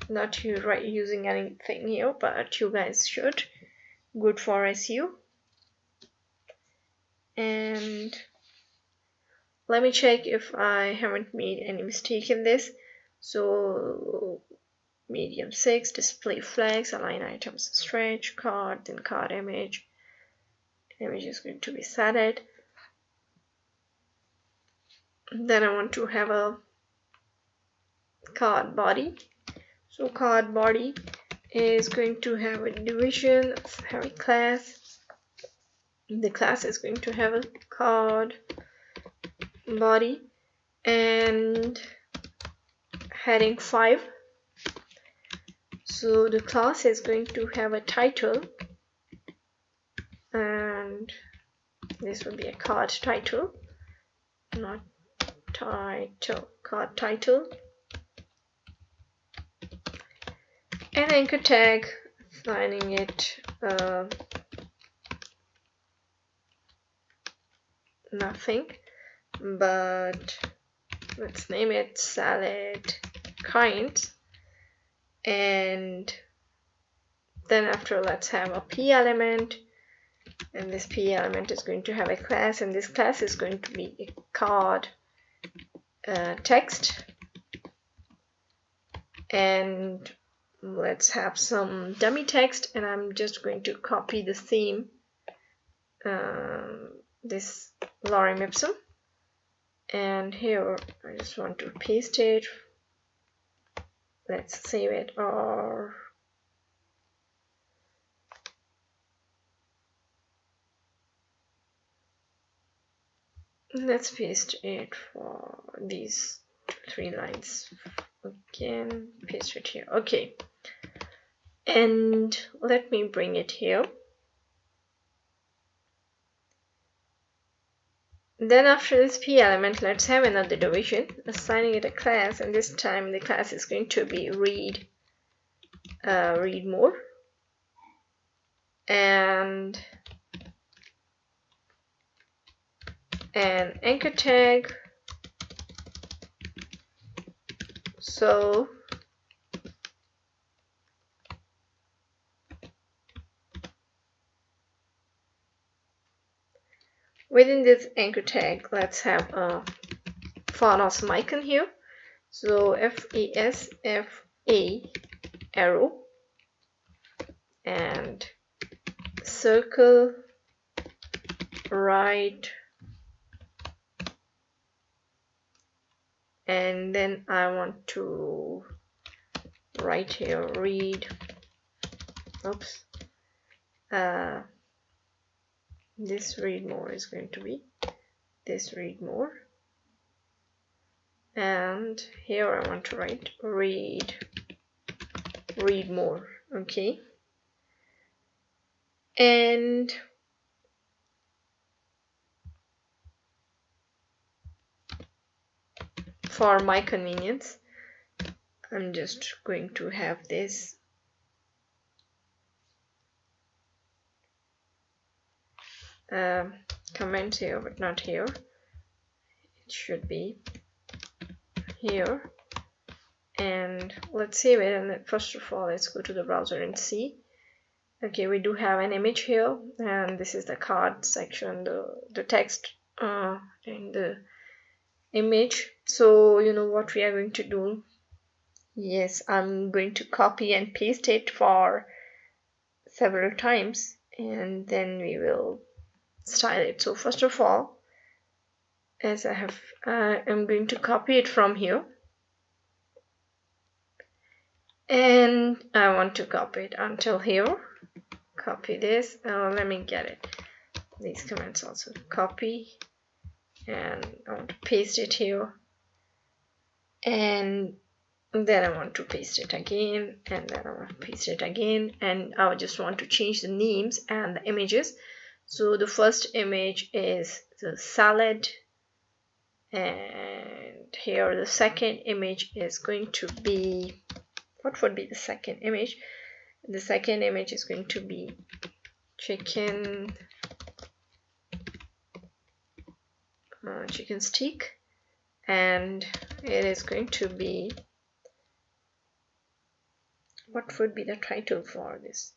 not using anything here, but you guys should. Good for SEO. And let me check if I haven't made any mistake in this. So medium 6, display flags, align items stretch, card, then card image. Image is going to be salad. Then I want to have a card body. So card body is going to have a division, have a class. The class is going to have a card body, and heading 5. So the class is going to have a title, and this will be a card title, not title, card title. And anchor tag, assigning it nothing, but let's name it salad kinds. And then after, let's have a p element, and this p element is going to have a class, and this class is going to be a card text. And let's have some dummy text, and I'm just going to copy the theme, this lorem ipsum, and here I just want to paste it. Let's save it, or let's paste it for these 2-3 lines. Again, paste it here. Okay, and let me bring it here. Then after this p element, let's have another division, assigning it a class, and this time the class is going to be read more, and an anchor tag. So within this anchor tag, let's have a font awesome icon here. So FASFA arrow, and circle right, and then I want to write here read. Oops. This read more is going to be this read more, and here I want to write read more. Okay, and for my convenience, I'm just going to have this comment here, but not here. It should be here. And let's save it. And first of all, let's go to the browser and see. Okay, we do have an image here, and this is the card section, the text in the image. So you know what we are going to do. Yes, I'm going to copy and paste it for several times, and then we will style it. So first of all, as I'm going to copy it from here, and I want to copy it until here. Copy this. Let me get it. These comments also copy, and I want to paste it here, and then I want to paste it again, and then I want to paste it again, and I just want to change the names and the images. So the first image is the salad, and here the second image is going to be, what would be the second image? The second image is going to be chicken stick, and it is going to be, what would be the title for this?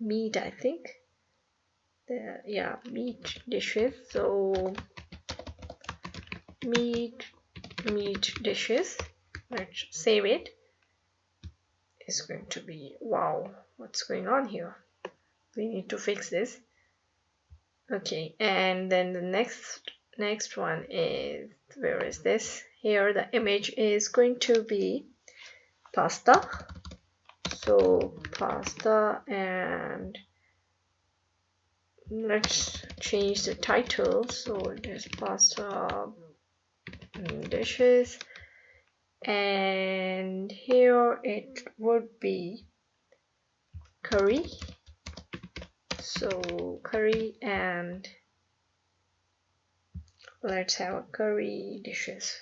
Meat, I think. Yeah, meat dishes. So meat dishes. Let's save it. It's going to be, wow, what's going on here? We need to fix this. Okay, and then the next one is, where is this? Here the image is going to be pasta. So pasta, and let's change the title. So it is pasta dishes, and here it would be curry. So curry, and let's have a curry dishes.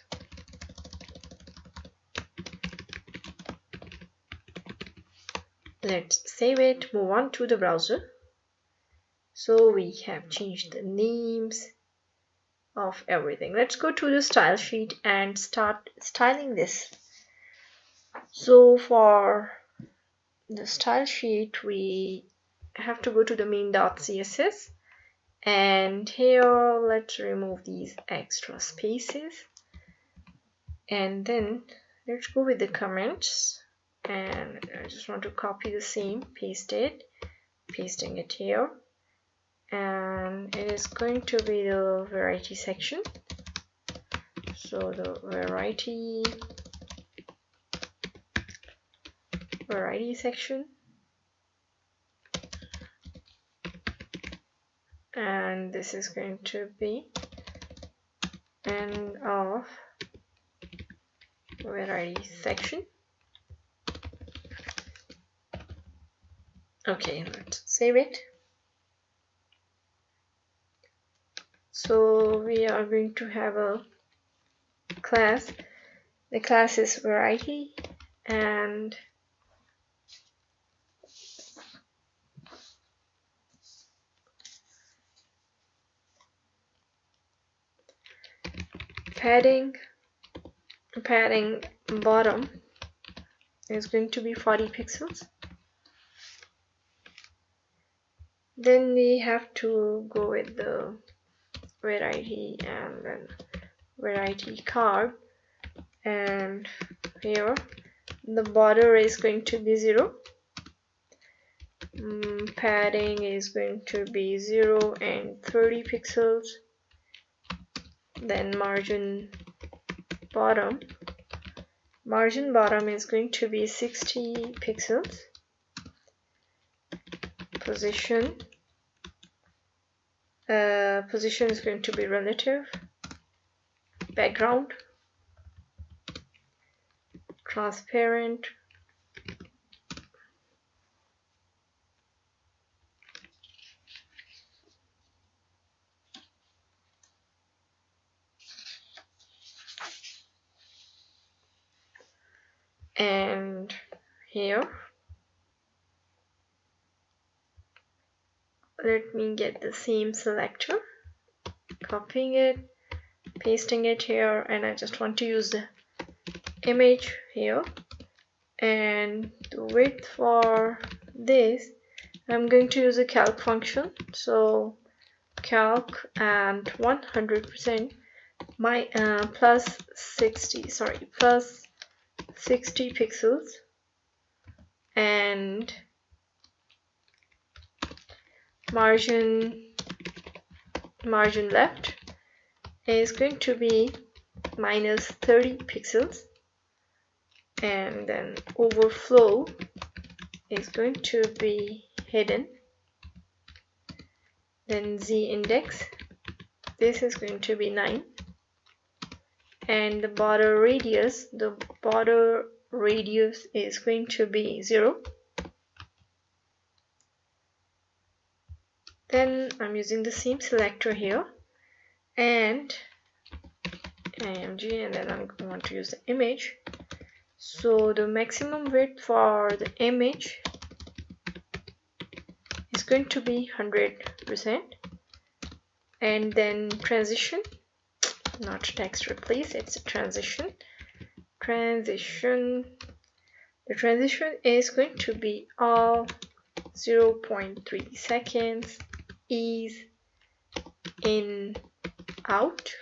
Let's save it, move on to the browser. So we have changed the names of everything. Let's go to the style sheet and start styling this. So for the style sheet, we have to go to the main.css, and here let's remove these extra spaces, and then let's go with the comments, and I just want to copy the same, pasting it here, and it is going to be the variety section. So the variety section, and this is going to be end of variety section. Okay, let's save it. So we are going to have a class. The class is variety, and padding bottom is going to be 40 pixels. Then we have to go with the variety, and then variety card, and here the border is going to be 0, padding is going to be 0 and 30 pixels. Then margin bottom is going to be 60 pixels. Position is going to be relative. Background, transparent, and here let me get the same selector, copying it, pasting it here, and I just want to use the image here. And the width for this, I'm going to use a calc function. So calc and 100% plus 60 pixels, and margin left is going to be minus 30 pixels, and then overflow is going to be hidden. Then z index, this is going to be 9, and the border radius is going to be 0. Then I'm using the same selector here and img, and then I'm going to use the image. So the maximum width for the image is going to be 100%, and then transition, not text replace, it's a transition. The transition is going to be all 0.3 seconds, ease in, out.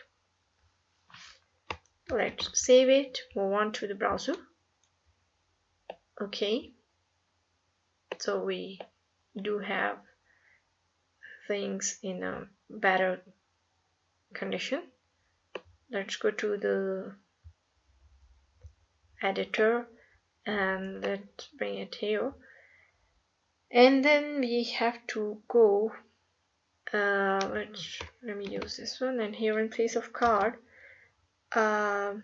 Let's save it, move on to the browser. Okay, so we do have things in a better condition. Let's go to the editor and let's bring it here, and then we have to go let me use this one, and here in place of card, not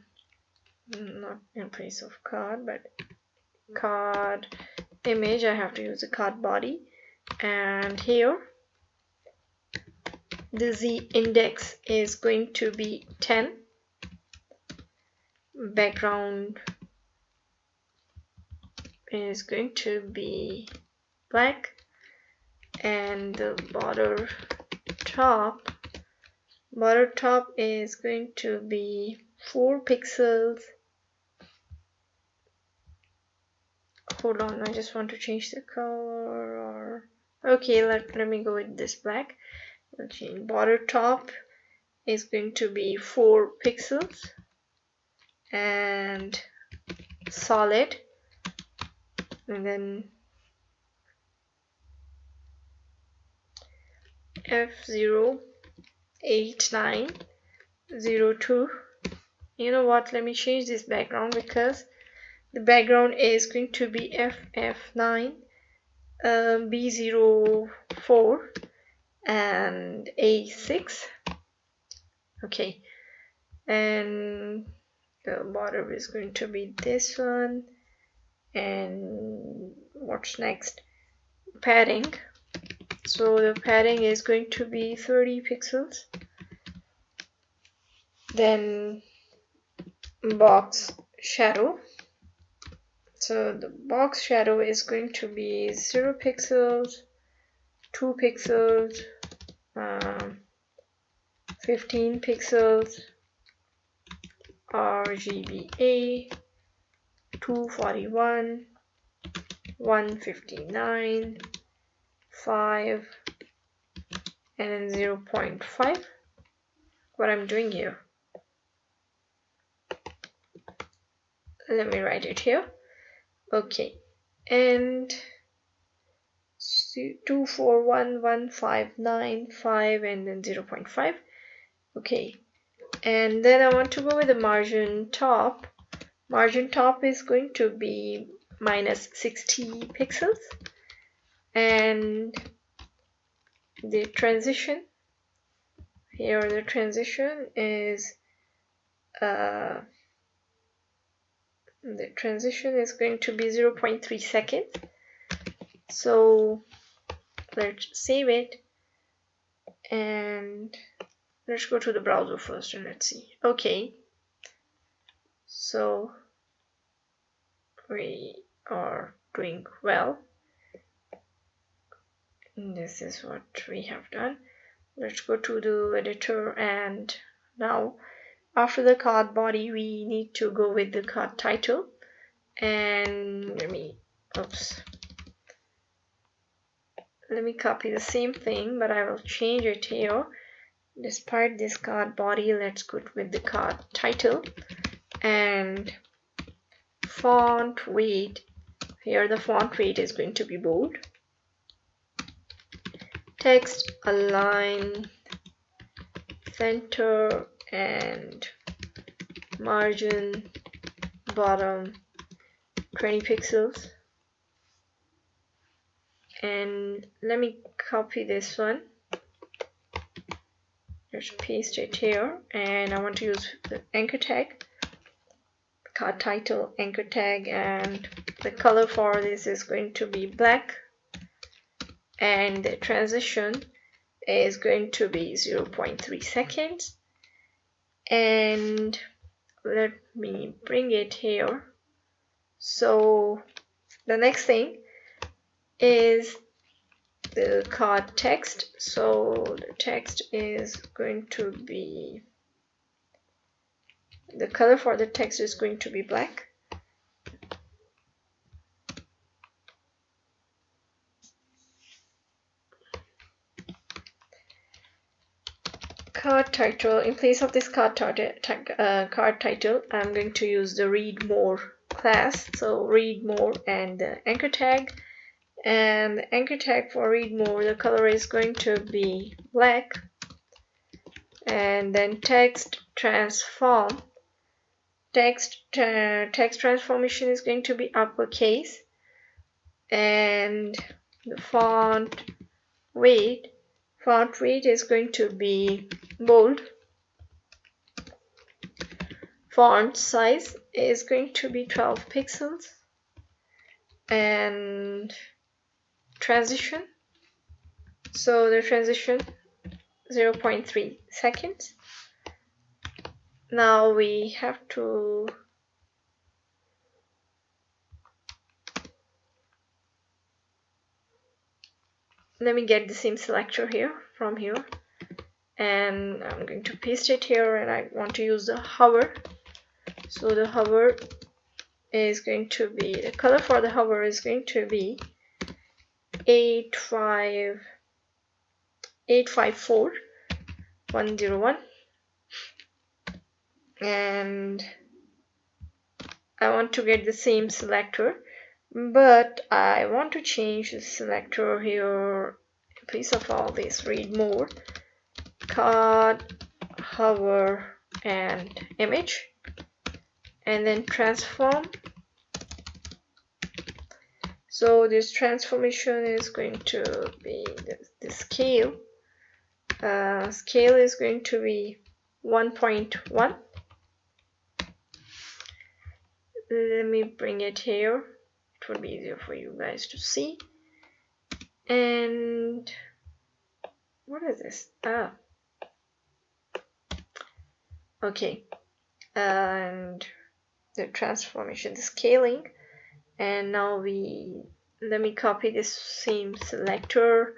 in place of card but card image, I have to use the card body, and here the z index is going to be 10, background is going to be black, and the border top is going to be 4 pixels. Hold on, I just want to change the color. Okay, let me go with this black. Let's change. Border top is going to be 4 pixels, and solid, and then F08902. You know what, let me change this background, because the background is going to be FF9 B04 and A6. Okay, and the border is going to be this one, and what's next? Padding. So the padding is going to be 30 pixels. Then box shadow. So the box shadow is going to be 0 pixels, 2 pixels, 15 pixels, RGBA, 241, 159, 5, and then 0.5. What I'm doing here, let me write it here. Okay, and 2411595 and then 0.5. Okay, and then I want to go with the margin top. Margin top is going to be minus 60 pixels, and the transition here, the transition is going to be 0.3 seconds. So let's save it, and let's go to the browser first and let's see. Okay, so we are doing well. And this is what we have done. Let's go to the editor, and now after the card body we need to go with the card title. And let me copy the same thing, but I will change it here. Despite this card body, let's go with the card title. And font weight, here the font weight is going to be bold. Text align, center and margin bottom 20 pixels. And let me copy this one. Just paste it here, and I want to use the anchor tag, card title anchor tag, and the color for this is going to be black, and the transition is going to be 0.3 seconds. And let me bring it here. So the next thing is the card text. So the text is going to be, the color for the text is going to be black. Card title, in place of this card title, I'm going to use the read more class. So read more and the anchor tag. And the anchor tag for read more, the color is going to be black. And then text transform, text transformation is going to be uppercase. And the font weight is going to be bold. Font size is going to be 12 pixels. And transition, so the transition 0.3 seconds. Now we have to let me get the same selector here from here, and I'm going to paste it here, and I want to use the hover. So the hover is going to be, the color for the hover is going to be 854101, and I want to get the same selector, but I want to change the selector here. In place of all this, read more, card, hover, and image, and then transform. So this transformation is going to be the scale. Scale is going to be 1.1. Let me bring it here. It will be easier for you guys to see. And what is this? Okay. And the transformation, the scaling. And now let me copy this same selector.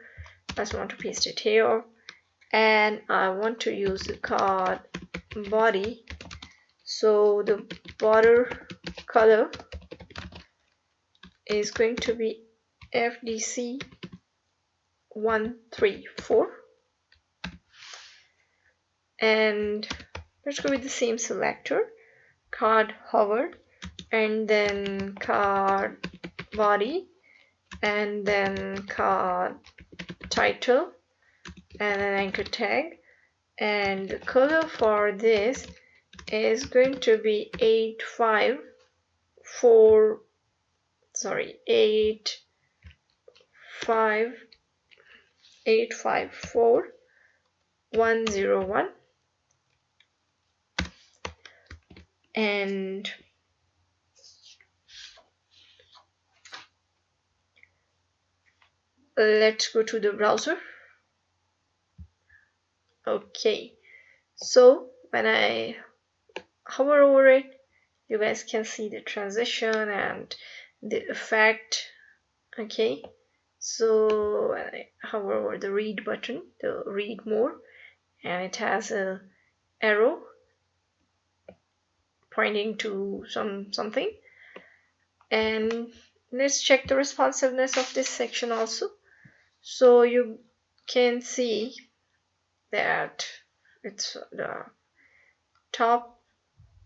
I just want to paste it here, and I want to use the card body. So the border color is going to be FDC 134, and let's go with the same selector, card hover, and then card body, and then card title, and an anchor tag. And the color for this is going to be 854101. And let's go to the browser. Okay, so when I hover over it, you guys can see the transition and the effect. Okay, so I hover over the read button to read more, and it has a arrow pointing to something. And let's check the responsiveness of this section also. So you can see that it's the top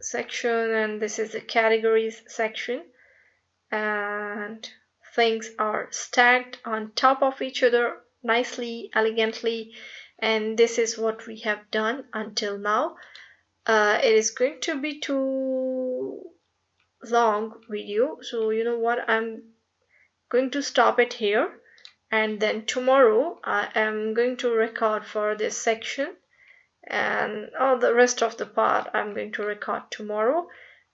section, and this is the categories section, and things are stacked on top of each other nicely, elegantly, and this is what we have done until now. It is going to be too long video, so you know what, I'm going to stop it here, and then tomorrow I am going to record for this section, and all the rest of the part I'm going to record tomorrow.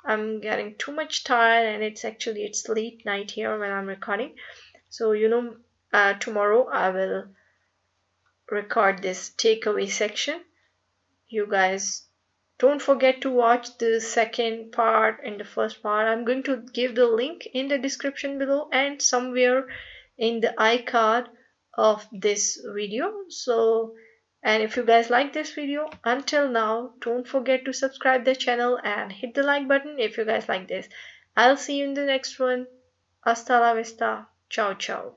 I'm getting too much tired, and it's late night here when I'm recording, so tomorrow I will record this takeaway section. You guys don't forget to watch the second part and the first part. I'm going to give the link in the description below and somewhere in the iCard of this video. So, and if you guys like this video until now, don't forget to subscribe the channel and hit the like button if you guys like this. I'll see you in the next one. Hasta la vista. Ciao ciao.